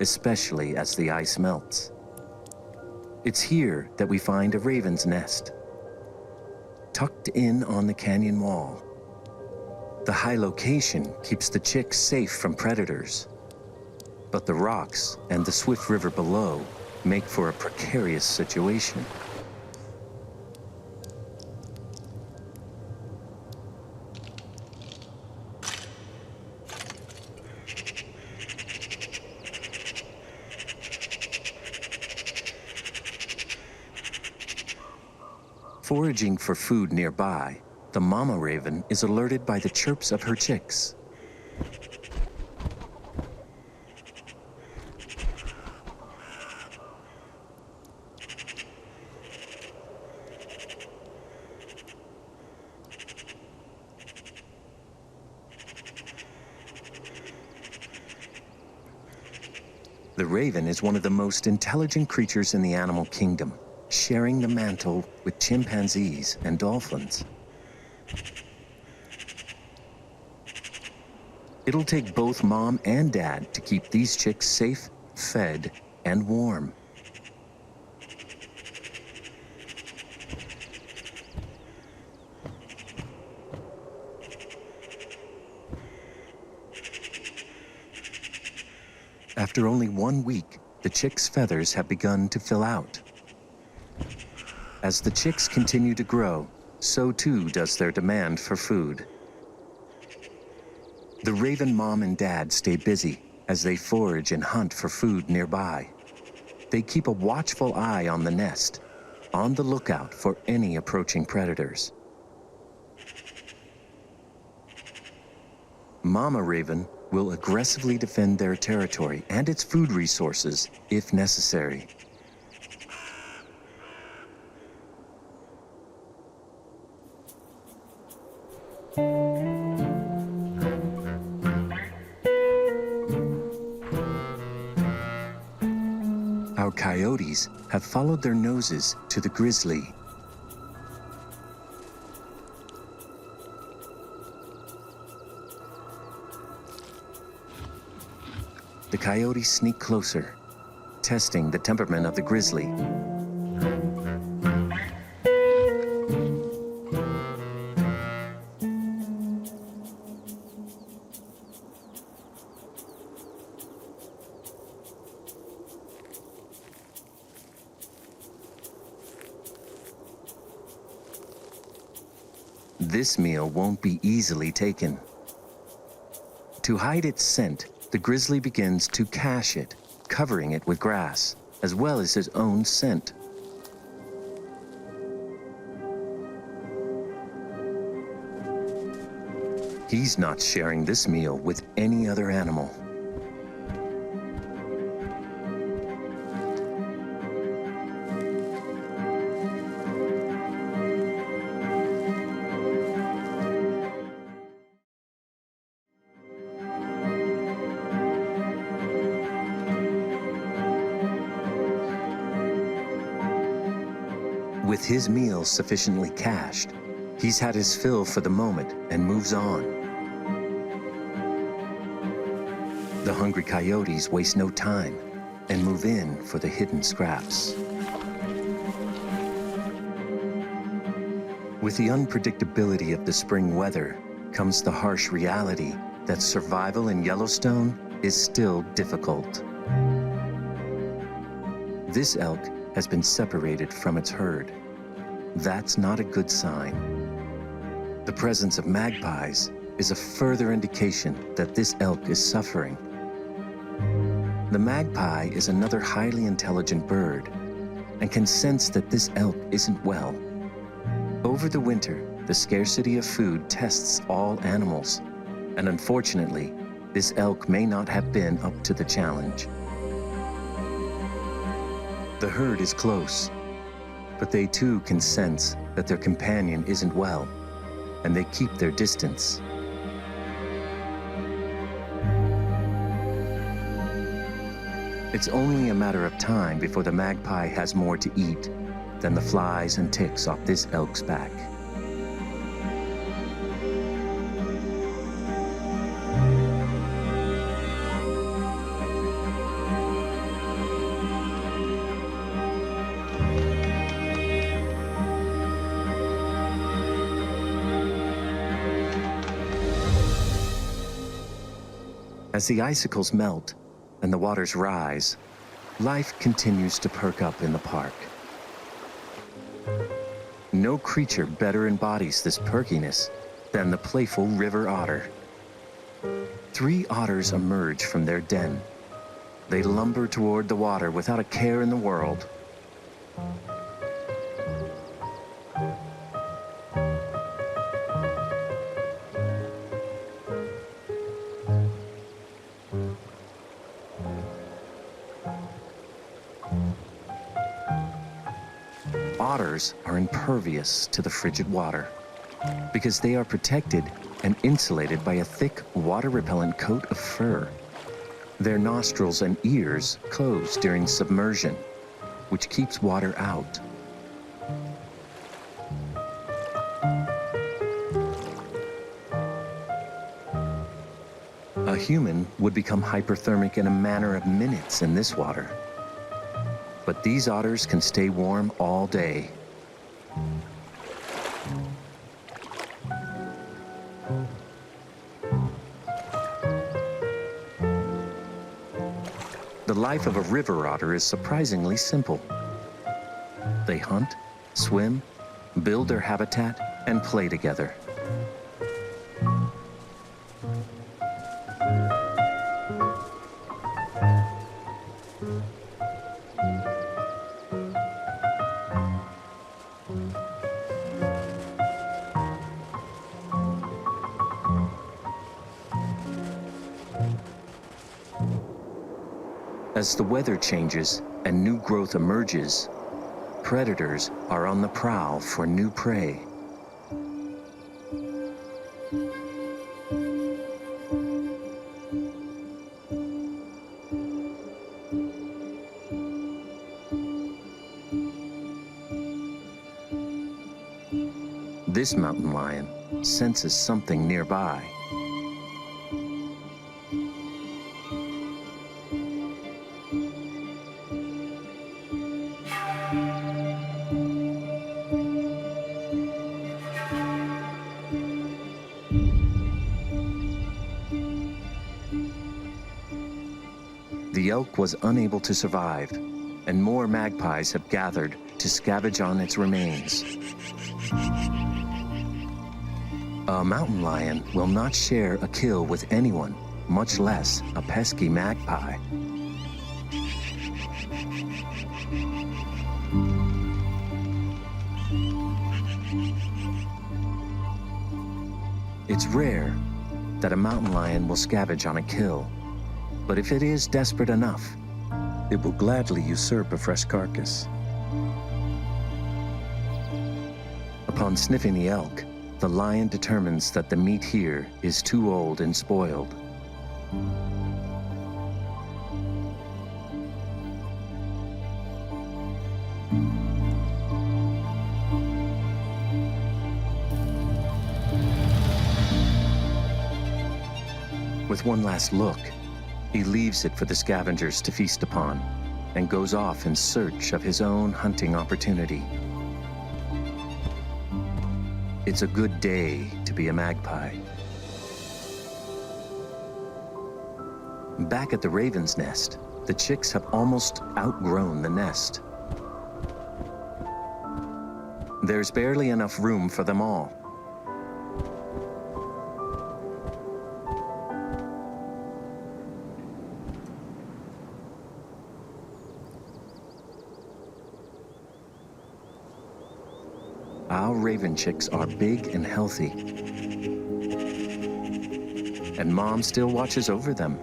especially as the ice melts. It's here that we find a raven's nest, tucked in on the canyon wall. The high location keeps the chicks safe from predators, but the rocks and the swift river below make for a precarious situation. Foraging for food nearby, the mama raven is alerted by the chirps of her chicks. The raven is one of the most intelligent creatures in the animal kingdom, sharing the mantle with chimpanzees and dolphins. It'll take both mom and dad to keep these chicks safe, fed, and warm. After only 1 week, the chicks' feathers have begun to fill out. As the chicks continue to grow, so too does their demand for food. The raven mom and dad stay busy as they forage and hunt for food nearby. They keep a watchful eye on the nest, on the lookout for any approaching predators. Mama raven will aggressively defend their territory and its food resources if necessary. Our coyotes have followed their noses to the grizzly. The coyotes sneak closer, testing the temperament of the grizzly. This meal won't be easily taken. To hide its scent, the grizzly begins to cache it, covering it with grass, as well as his own scent. He's not sharing this meal with any other animal. With his meals sufficiently cached, he's had his fill for the moment and moves on. The hungry coyotes waste no time and move in for the hidden scraps. With the unpredictability of the spring weather comes the harsh reality that survival in Yellowstone is still difficult. This elk has been separated from its herd. That's not a good sign. The presence of magpies is a further indication that this elk is suffering. The magpie is another highly intelligent bird and can sense that this elk isn't well. Over the winter, the scarcity of food tests all animals, and unfortunately, this elk may not have been up to the challenge. The herd is close, but they too can sense that their companion isn't well, and they keep their distance. It's only a matter of time before the magpie has more to eat than the flies and ticks off this elk's back. As the icicles melt and the waters rise, life continues to perk up in the park. No creature better embodies this perkiness than the playful river otter. 3 otters emerge from their den. They lumber toward the water without a care in the world. Otters are impervious to the frigid water because they are protected and insulated by a thick, water-repellent coat of fur. Their nostrils and ears close during submersion, which keeps water out. A human would become hyperthermic in a matter of minutes in this water. But these otters can stay warm all day. The life of a river otter is surprisingly simple. They hunt, swim, build their habitat, and play together. As the weather changes and new growth emerges, predators are on the prowl for new prey. This mountain lion senses something nearby. The elk was unable to survive, and more magpies have gathered to scavenge on its remains. A mountain lion will not share a kill with anyone, much less a pesky magpie. It's rare that a mountain lion will scavenge on a kill, but if it is desperate enough, it will gladly usurp a fresh carcass. Upon sniffing the elk, the lion determines that the meat here is too old and spoiled. with one last look, he leaves it for the scavengers to feast upon and goes off in search of his own hunting opportunity. It's a good day to be a magpie. Back at the raven's nest, the chicks have almost outgrown the nest. There's barely enough room for them all. Our raven chicks are big and healthy, and Mom still watches over them.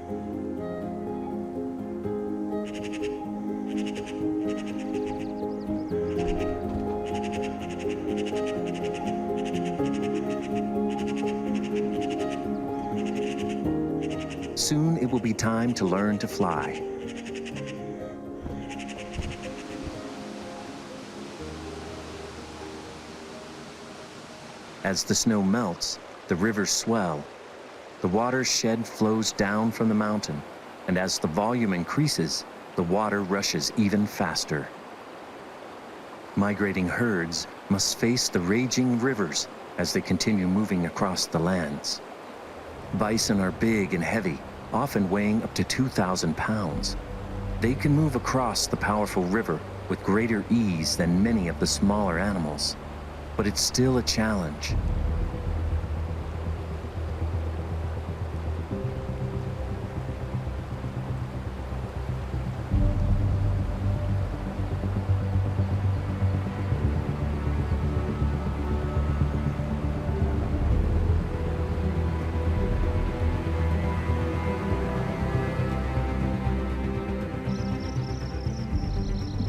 Soon it will be time to learn to fly. As the snow melts, the rivers swell. The water's shed flows down from the mountain, and as the volume increases, the water rushes even faster. Migrating herds must face the raging rivers as they continue moving across the lands. Bison are big and heavy, often weighing up to 2,000 pounds. They can move across the powerful river with greater ease than many of the smaller animals, but it's still a challenge.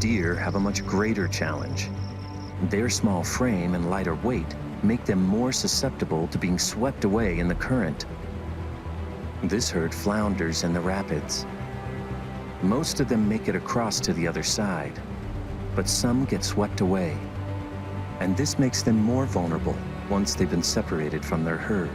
Deer have a much greater challenge. Their small frame and lighter weight make them more susceptible to being swept away in the current. This herd flounders in the rapids. Most of them make it across to the other side, but some get swept away. And this makes them more vulnerable once they've been separated from their herd.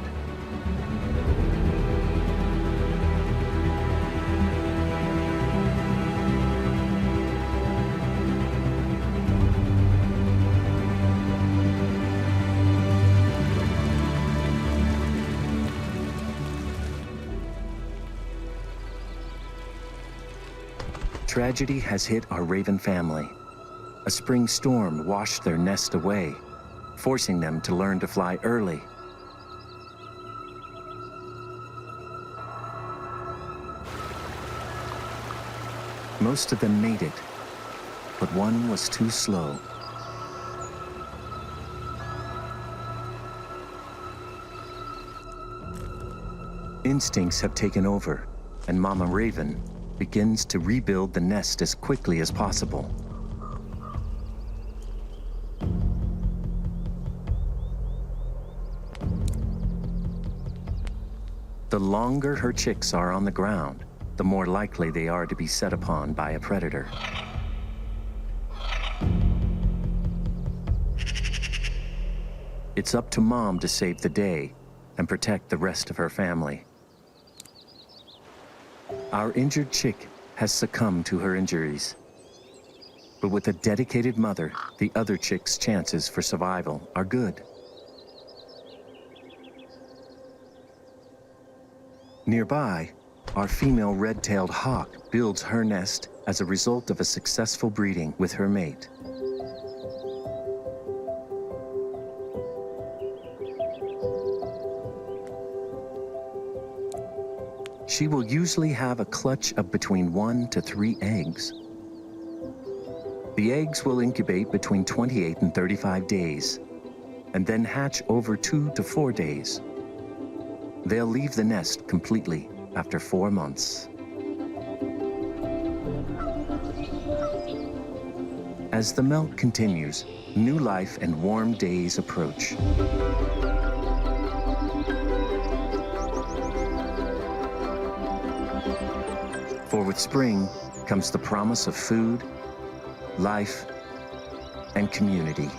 Tragedy has hit our raven family. A spring storm washed their nest away, forcing them to learn to fly early. Most of them made it, but one was too slow. Instincts have taken over, and Mama Raven begins to rebuild the nest as quickly as possible. The longer her chicks are on the ground, the more likely they are to be set upon by a predator. It's up to Mom to save the day and protect the rest of her family. Our injured chick has succumbed to her injuries. But with a dedicated mother, the other chick's chances for survival are good. Nearby, our female red-tailed hawk builds her nest as a result of a successful breeding with her mate. She will usually have a clutch of between 1 to 3 eggs. The eggs will incubate between 28 and 35 days, and then hatch over 2 to 4 days. They'll leave the nest completely after 4 months. As the melt continues, new life and warm days approach. For with spring comes the promise of food, life, and community.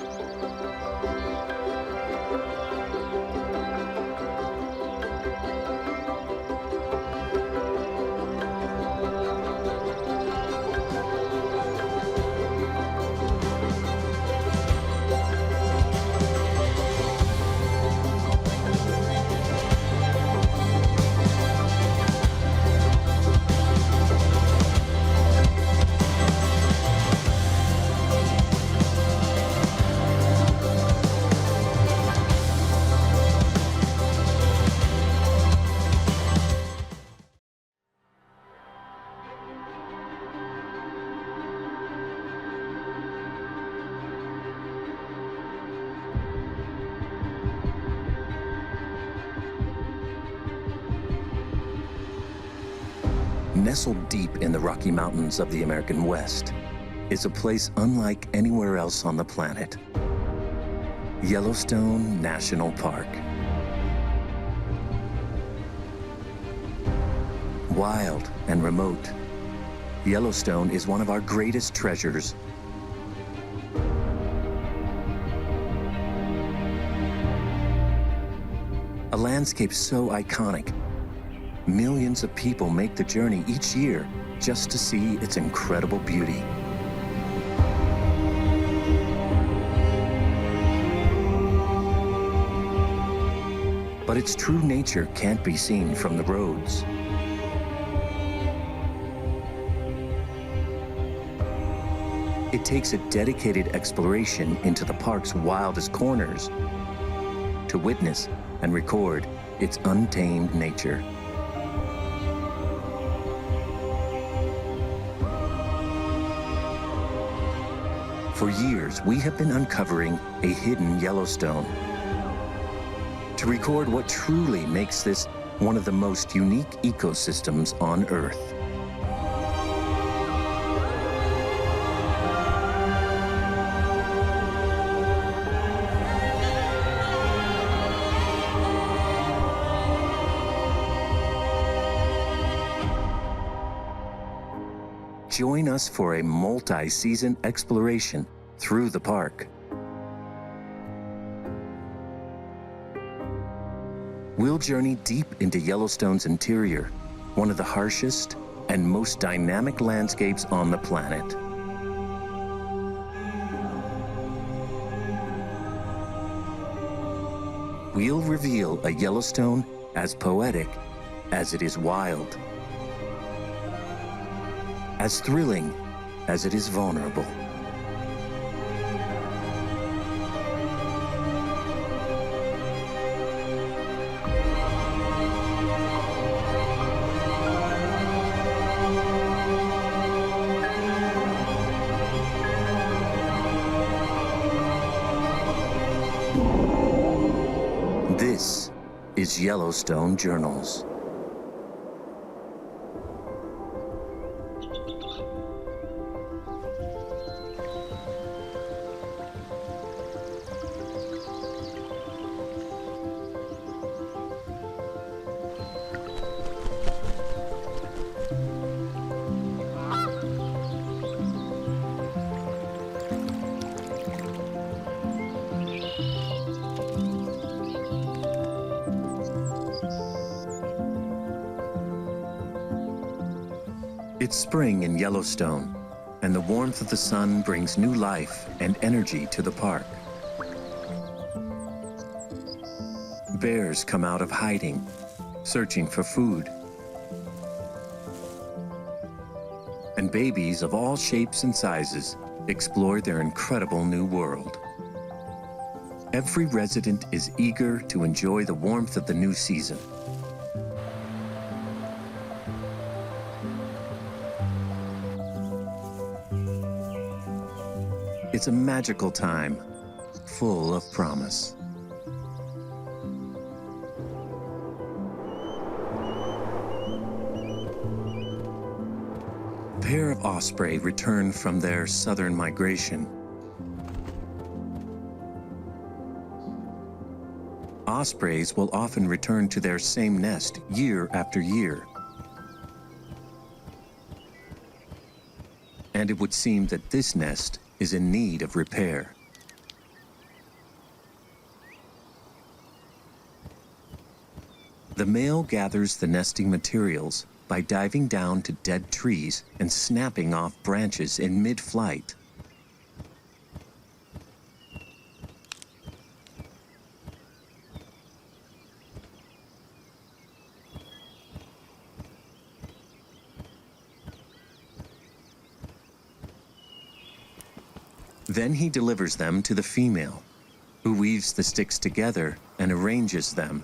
Nestled deep in the Rocky Mountains of the American West is a place unlike anywhere else on the planet. Yellowstone National Park. Wild and remote, Yellowstone is one of our greatest treasures. A landscape so iconic, millions of people make the journey each year just to see its incredible beauty. But its true nature can't be seen from the roads. It takes a dedicated exploration into the park's wildest corners to witness and record its untamed nature. For years, we have been uncovering a hidden Yellowstone to record what truly makes this one of the most unique ecosystems on Earth. Join us for a multi-season exploration through the park. We'll journey deep into Yellowstone's interior, one of the harshest and most dynamic landscapes on the planet. We'll reveal a Yellowstone as poetic as it is wild, as thrilling as it is vulnerable. This is Yellowstone Journals. It's spring in Yellowstone, and the warmth of the sun brings new life and energy to the park. Bears come out of hiding, searching for food. And babies of all shapes and sizes explore their incredible new world. Every resident is eager to enjoy the warmth of the new season. It's a magical time, full of promise. A pair of osprey return from their southern migration. Ospreys will often return to their same nest year after year. And it would seem that this nest is in need of repair. The male gathers the nesting materials by diving down to dead trees and snapping off branches in mid-flight. Then he delivers them to the female, who weaves the sticks together and arranges them.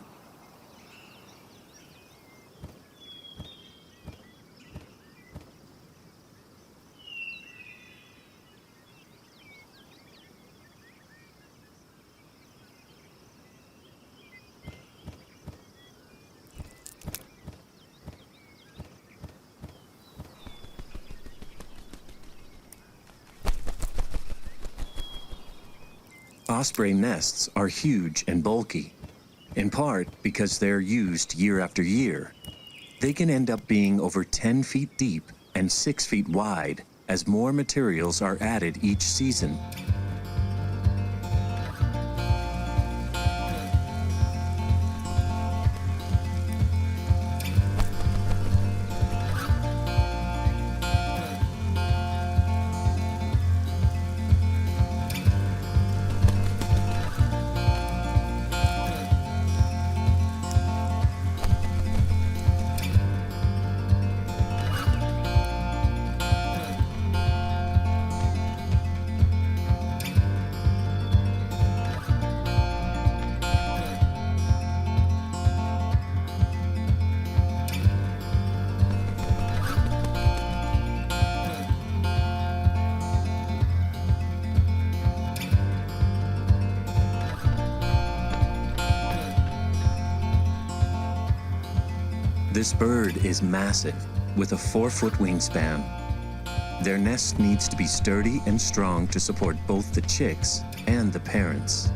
osprey nests are huge and bulky, in part because they're used year after year. They can end up being over 10 feet deep and 6 feet wide as more materials are added each season. This bird is massive, with a 4-foot wingspan. Their nest needs to be sturdy and strong to support both the chicks and the parents.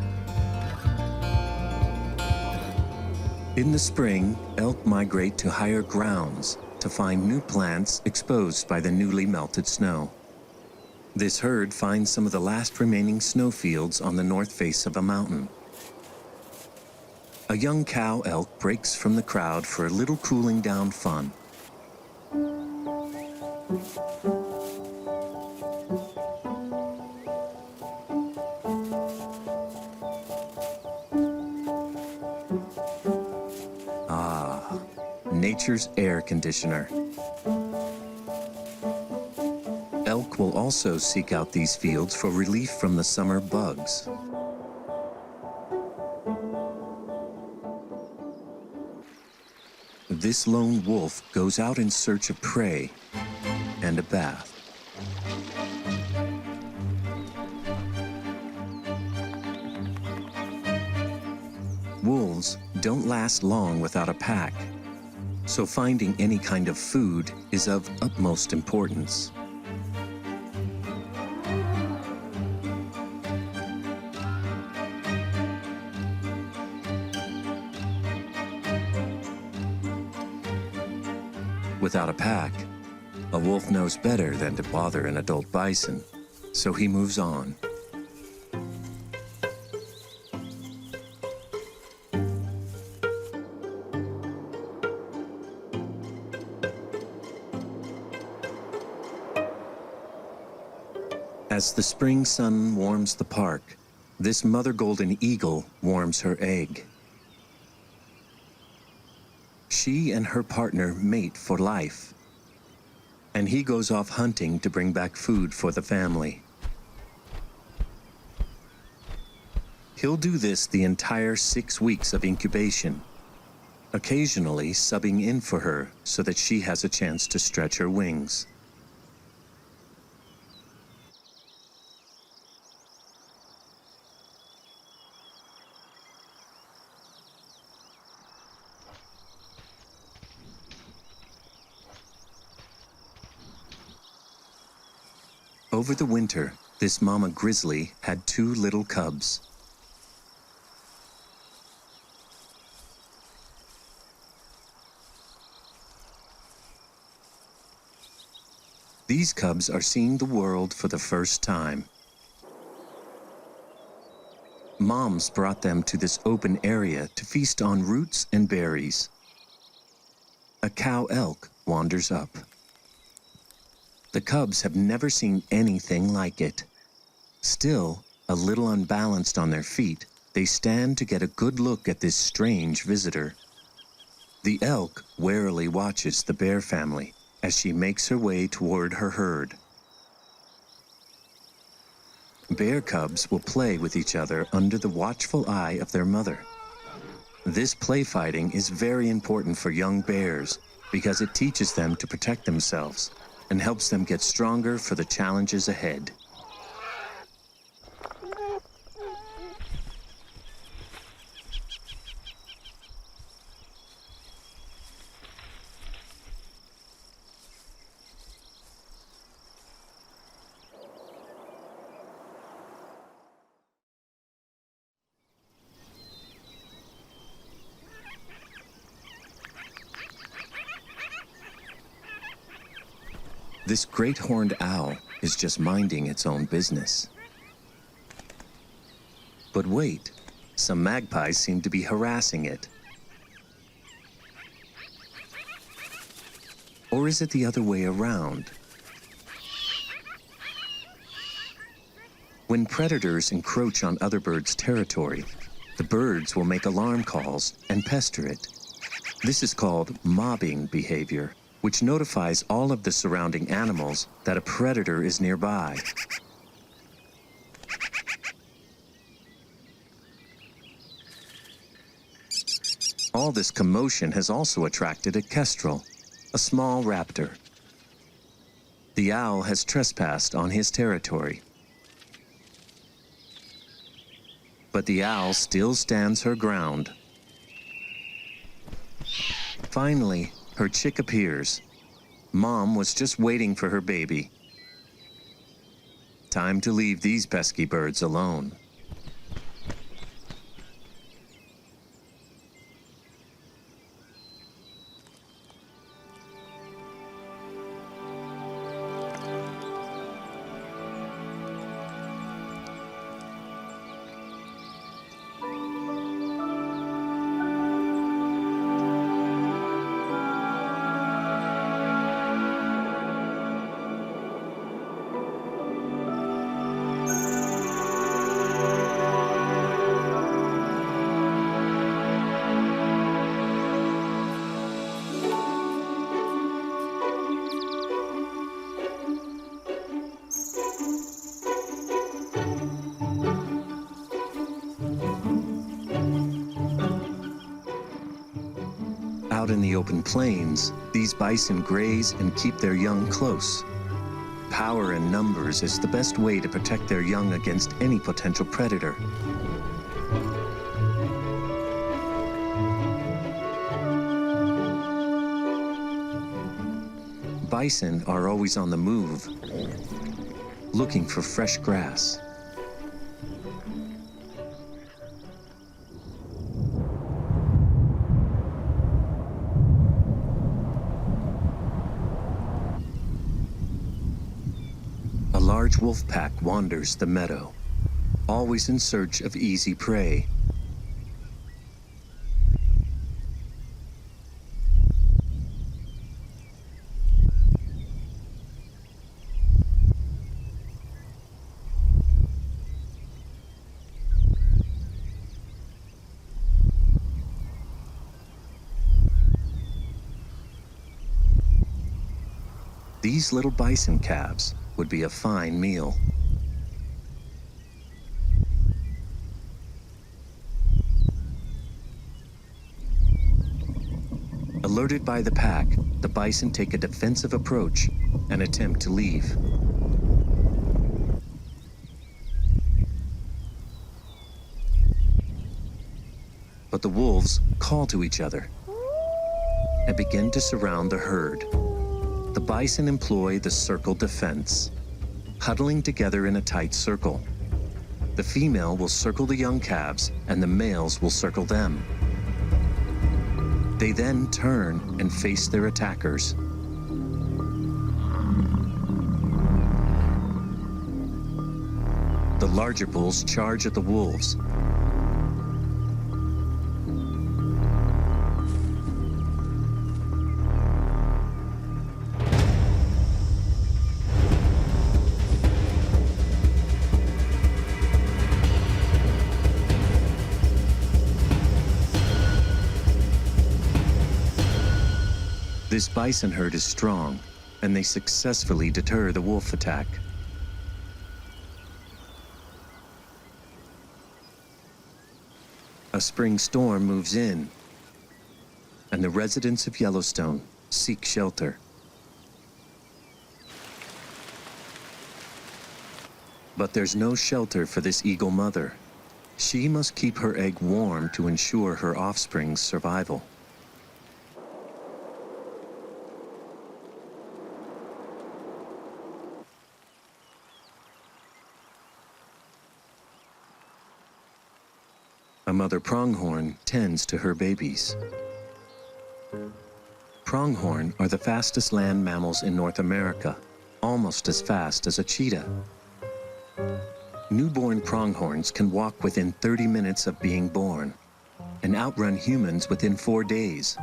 In the spring, elk migrate to higher grounds to find new plants exposed by the newly melted snow. This herd finds some of the last remaining snowfields on the north face of a mountain. A young cow elk breaks from the crowd for a little cooling down fun. Ah, nature's air conditioner. Elk will also seek out these fields for relief from the summer bugs. This lone wolf goes out in search of prey and a bath. Wolves don't last long without a pack, so finding any kind of food is of utmost importance. Without a pack, a wolf knows better than to bother an adult bison, so he moves on. As the spring sun warms the park, this mother golden eagle warms her egg. She and her partner mate for life, and he goes off hunting to bring back food for the family. He'll do this the entire 6 weeks of incubation, occasionally subbing in for her so that she has a chance to stretch her wings. Over the winter, this mama grizzly had 2 little cubs. These cubs are seeing the world for the first time. Moms brought them to this open area to feast on roots and berries. A cow elk wanders up. The cubs have never seen anything like it. Still, a little unbalanced on their feet, they stand to get a good look at this strange visitor. The elk warily watches the bear family as she makes her way toward her herd. Bear cubs will play with each other under the watchful eye of their mother. This play fighting is very important for young bears because it teaches them to protect themselves and helps them get stronger for the challenges ahead. This great horned owl is just minding its own business. But wait, some magpies seem to be harassing it. Or is it the other way around? When predators encroach on other birds' territory, the birds will make alarm calls and pester it. This is called mobbing behavior, which notifies all of the surrounding animals that a predator is nearby. All this commotion has also attracted a kestrel, a small raptor. The owl has trespassed on his territory. But the owl still stands her ground. Finally, her chick appears. Mom was just waiting for her baby. Time to leave these pesky birds alone. Out in the open plains, these bison graze and keep their young close. Power in numbers is the best way to protect their young against any potential predator. Bison are always on the move, looking for fresh grass. A large wolf pack wanders the meadow, always in search of easy prey. These little bison calves would be a fine meal. Alerted by the pack, the bison take a defensive approach and attempt to leave. But the wolves call to each other and begin to surround the herd. The bison employ the circle defense, huddling together in a tight circle. The female will circle the young calves, and the males will circle them. They then turn and face their attackers. The larger bulls charge at the wolves. This bison herd is strong, and they successfully deter the wolf attack. A spring storm moves in, and the residents of Yellowstone seek shelter. But there's no shelter for this eagle mother. She must keep her egg warm to ensure her offspring's survival. A mother pronghorn tends to her babies. Pronghorn are the fastest land mammals in North America almost as fast as a cheetah. Newborn pronghorns can walk within 30 minutes of being born and outrun humans within 4 days.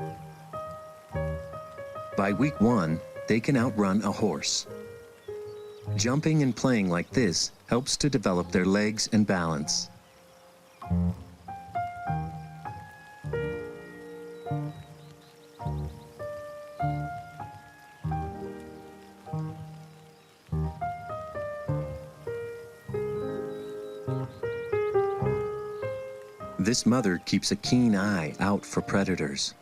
By week 1, they can outrun a horse. Jumping and playing like this helps to develop their legs and balance. This mother keeps a keen eye out for predators.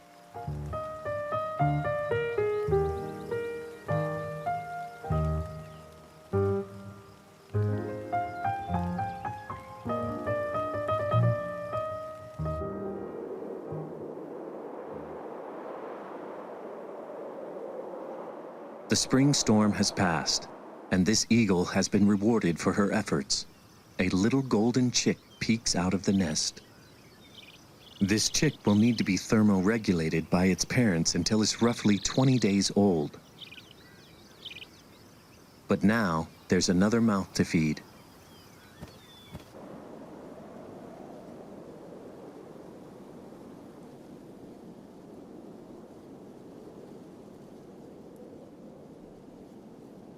The spring storm has passed, and this eagle has been rewarded for her efforts. A little golden chick peeks out of the nest. This chick will need to be thermoregulated by its parents until it's roughly 20 days old. But now, there's another mouth to feed.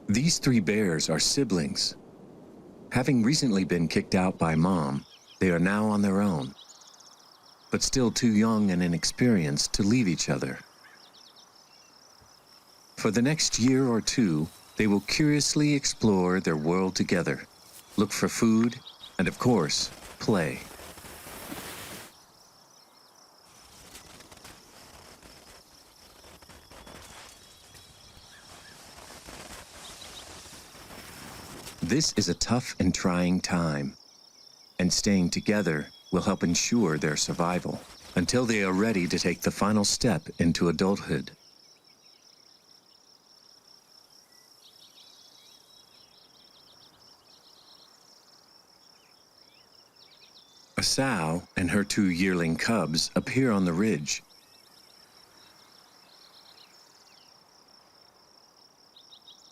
These 3 bears are siblings. Having recently been kicked out by mom, they are now on their own, but still too young and inexperienced to leave each other. For the next year or 2, they will curiously explore their world together, look for food, and of course, play. This is a tough and trying time, and staying together will help ensure their survival until they are ready to take the final step into adulthood. A sow and her 2 yearling cubs appear on the ridge.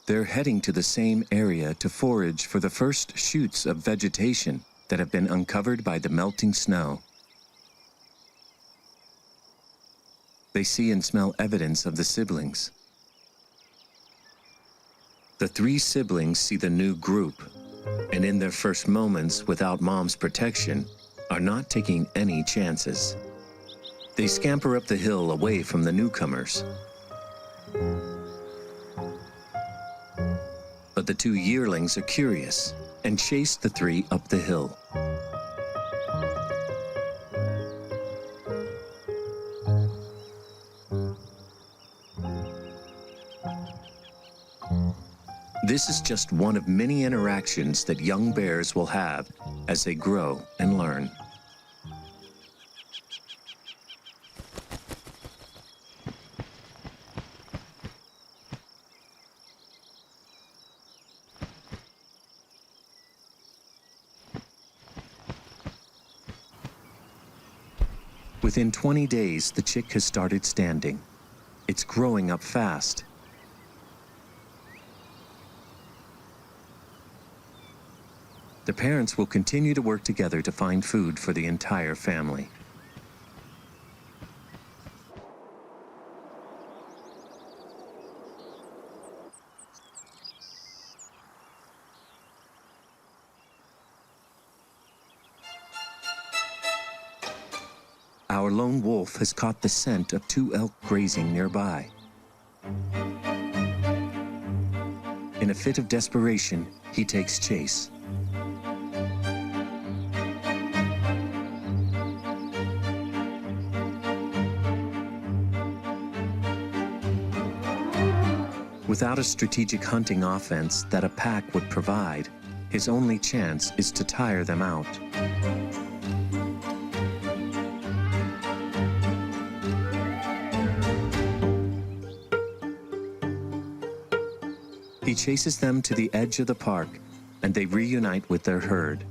They're heading to the same area to forage for the first shoots of vegetation that have been uncovered by the melting snow. They see and smell evidence of the siblings. The 3 siblings see the new group, and in their first moments without mom's protection, are not taking any chances. They scamper up the hill away from the newcomers. But the 2 yearlings are curious and chase the 3 up the hill. This is just one of many interactions that young bears will have as they grow and learn. Within 20 days, the chick has started standing. It's growing up fast. The parents will continue to work together to find food for the entire family. Our lone wolf has caught the scent of 2 elk grazing nearby. In a fit of desperation, he takes chase. Without a strategic hunting offense that a pack would provide, his only chance is to tire them out. He chases them to the edge of the park, and they reunite with their herd.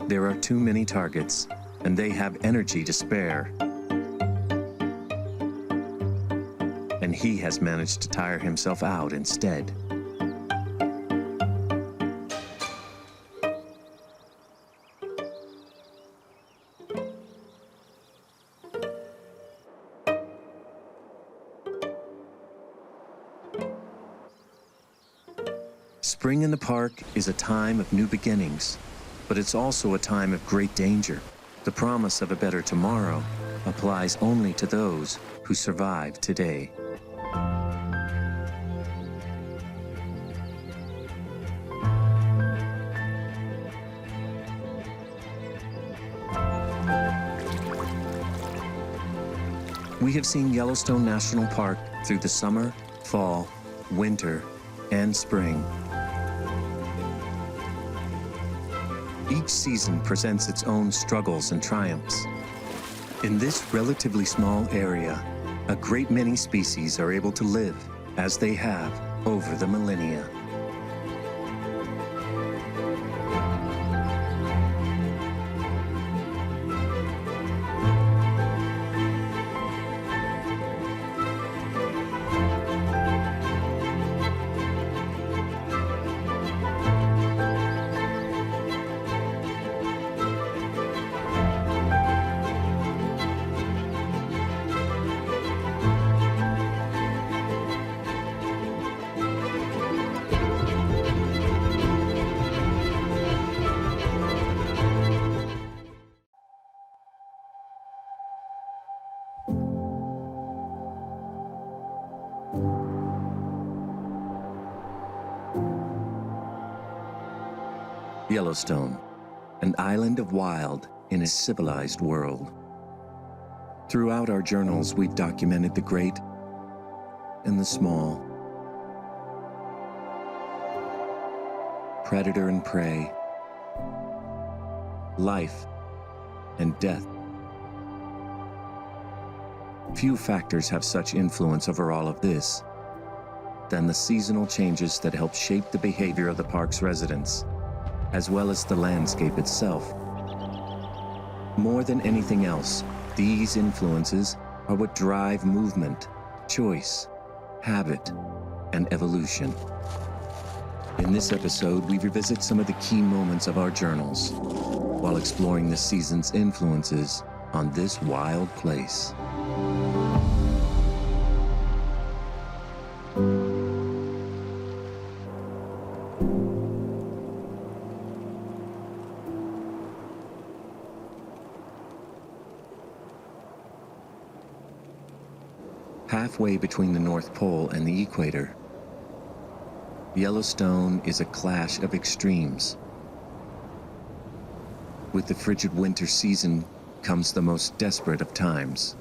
There are too many targets, and they have energy to spare. And he has managed to tire himself out instead. Spring in the park is a time of new beginnings, but it's also a time of great danger. The promise of a better tomorrow applies only to those who survive today. We have seen Yellowstone National Park through the summer, fall, winter, and spring. Each season presents its own struggles and triumphs. In this relatively small area, a great many species are able to live as they have over the millennia. Yellowstone, an island of wild in a civilized world. Throughout our journals, we've documented the great and the small, predator and prey, life and death. Few factors have such influence over all of this than the seasonal changes that help shape the behavior of the park's residents, as well as the landscape itself. More than anything else, these influences are what drive movement, choice, habit, and evolution. In this episode, we revisit some of the key moments of our journals while exploring the season's influences on this wild place. Halfway between the North Pole and the equator, Yellowstone is a clash of extremes. With the frigid winter season comes the most desperate of times.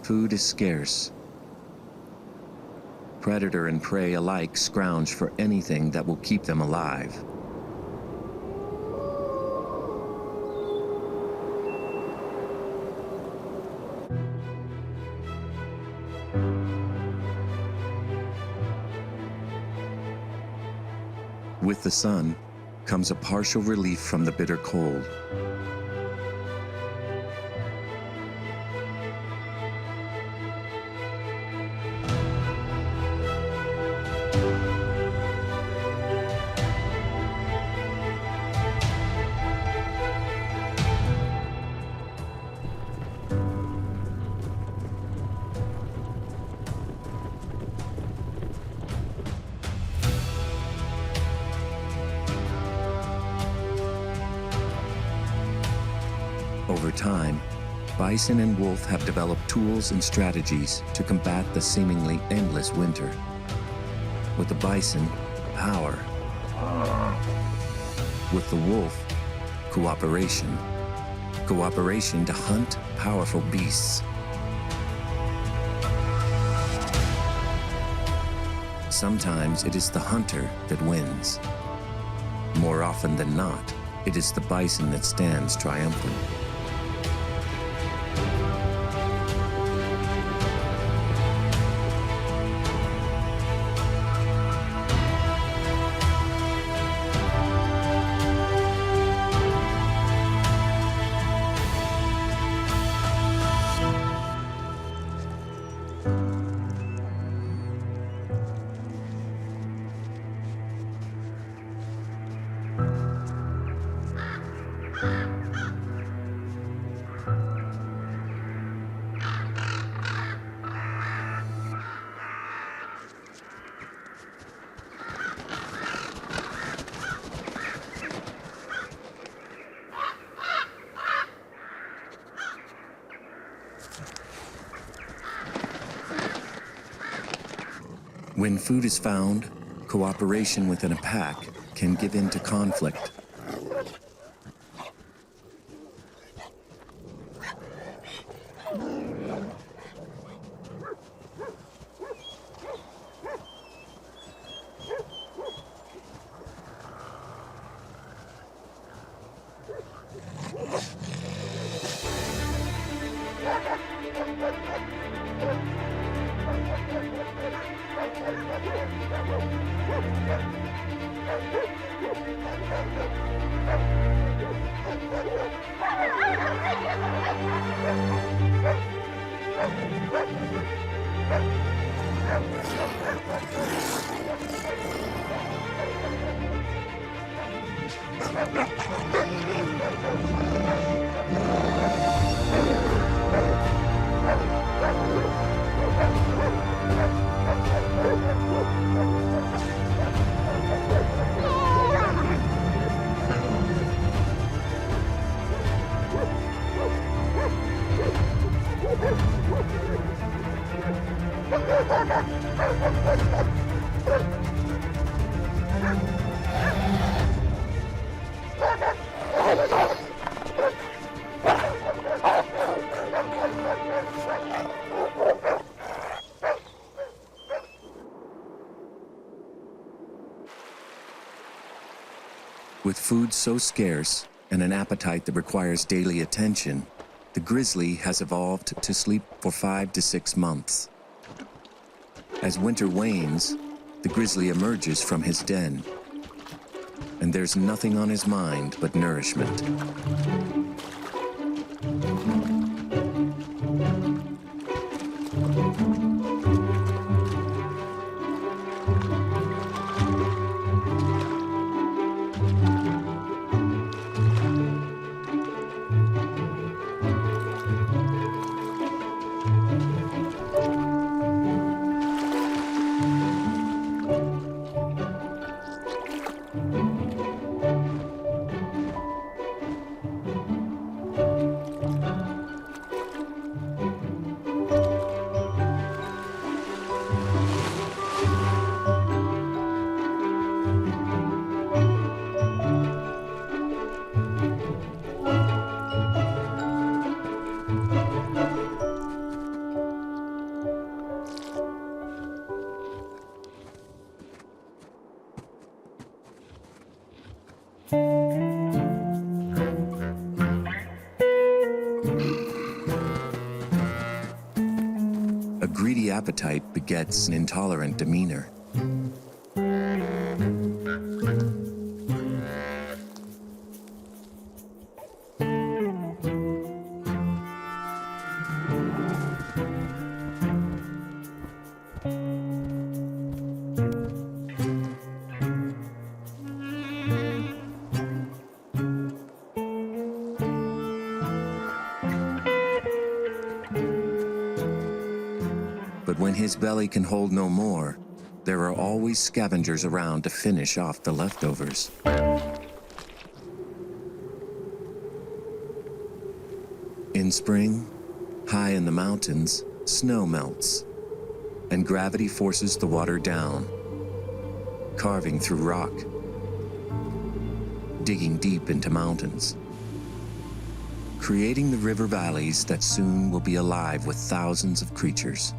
Food is scarce. Predator and prey alike scrounge for anything that will keep them alive. With the sun comes a partial relief from the bitter cold. Over time, bison and wolf have developed tools and strategies to combat the seemingly endless winter. With the bison, power. With the wolf, cooperation. Cooperation to hunt powerful beasts. Sometimes it is the hunter that wins. More often than not, it is the bison that stands triumphant. When food is found, cooperation within a pack can give in to conflict. With food so scarce and an appetite that requires daily attention, the grizzly has evolved to sleep for 5 to 6 months. As winter wanes, the grizzly emerges from his den, and there's nothing on his mind but nourishment. A greedy appetite begets an intolerant demeanor. But when his belly can hold no more, there are always scavengers around to finish off the leftovers. In spring, high in the mountains, snow melts, and gravity forces the water down, carving through rock, digging deep into mountains, creating the river valleys that soon will be alive with thousands of creatures.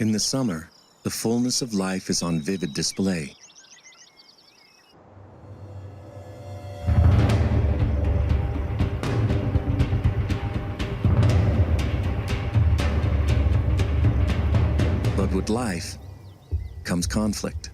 In the summer, the fullness of life is on vivid display. But with life comes conflict.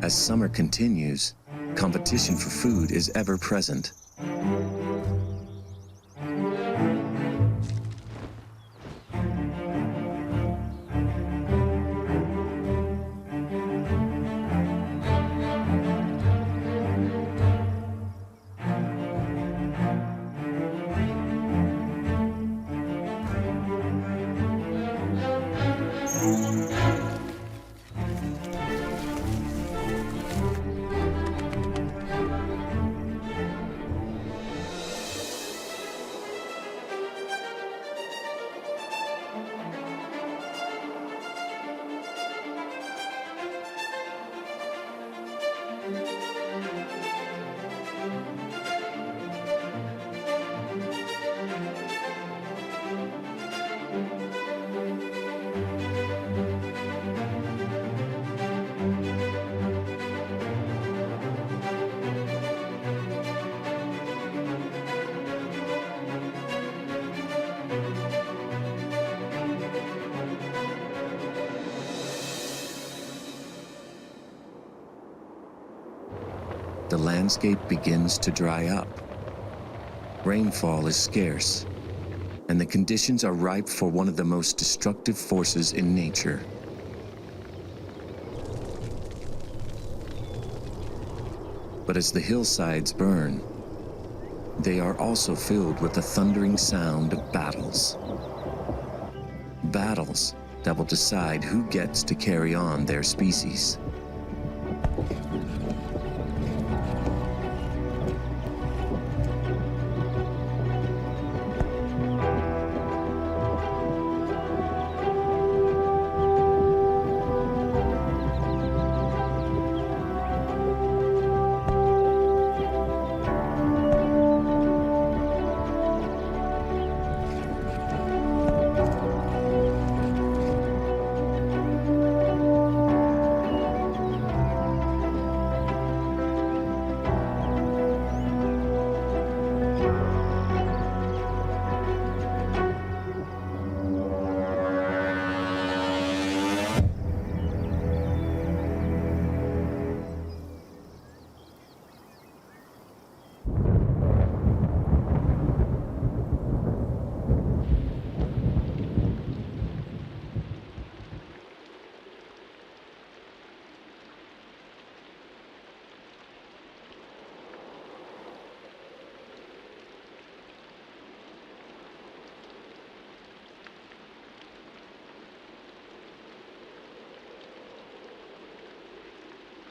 As summer continues, competition for food is ever present. The landscape begins to dry up. Rainfall is scarce, and the conditions are ripe for one of the most destructive forces in nature. But as the hillsides burn, they are also filled with the thundering sound of battles. Battles that will decide who gets to carry on their species.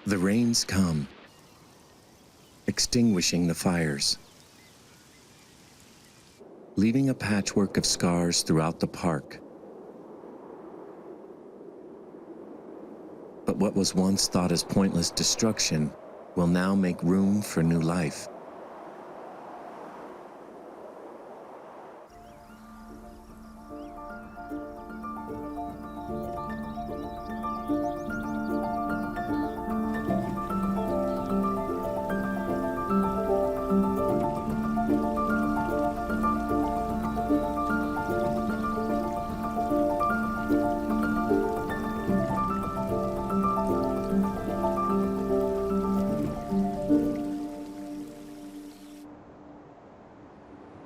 The rains come, extinguishing the fires, leaving a patchwork of scars throughout the park. But what was once thought as pointless destruction will now make room for new life.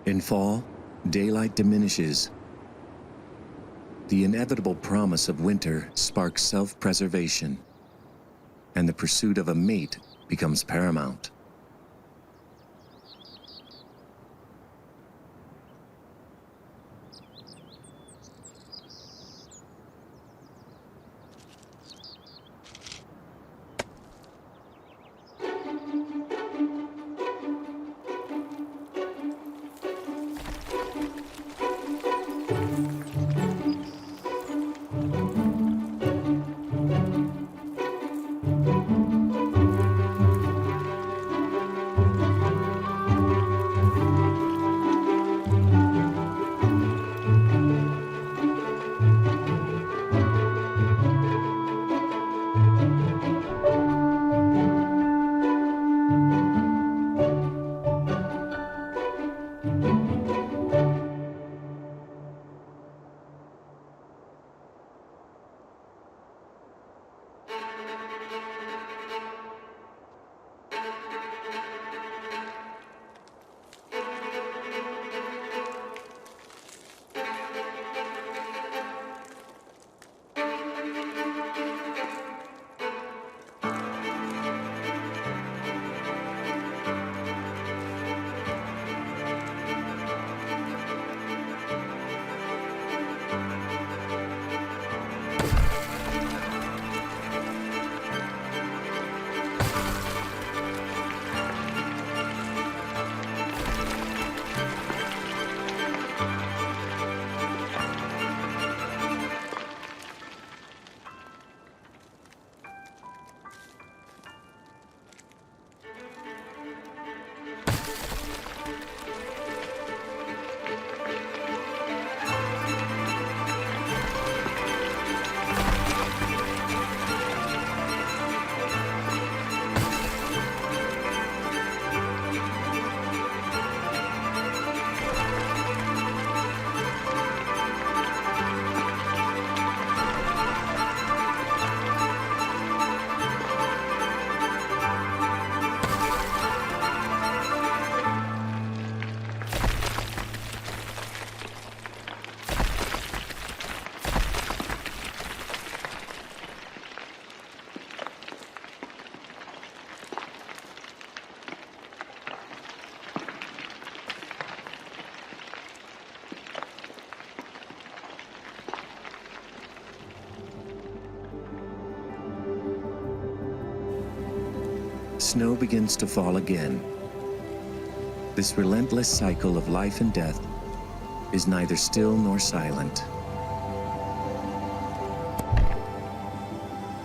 In fall, daylight diminishes. The inevitable promise of winter sparks self-preservation, and the pursuit of a mate becomes paramount. snow begins to fall again. This relentless cycle of life and death is neither still nor silent.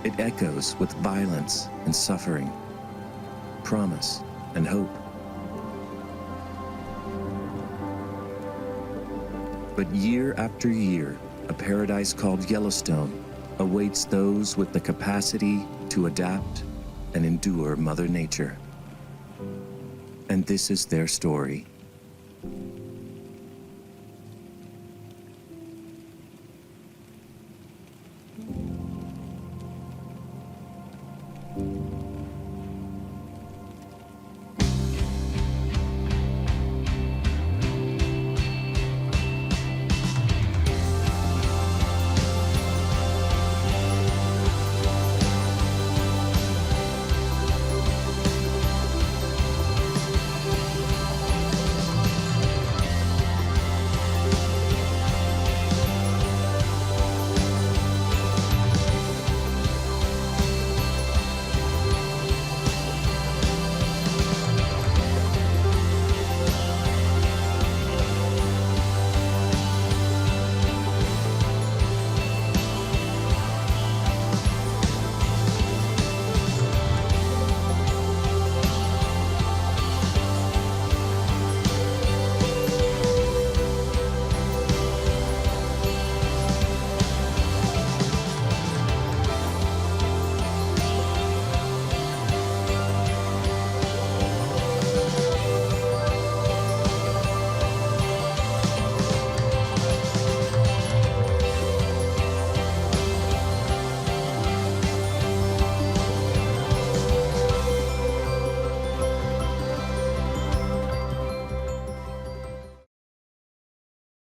It echoes with violence and suffering, promise and hope. But year after year, a paradise called Yellowstone awaits those with the capacity to adapt and endure Mother Nature. And this is their story.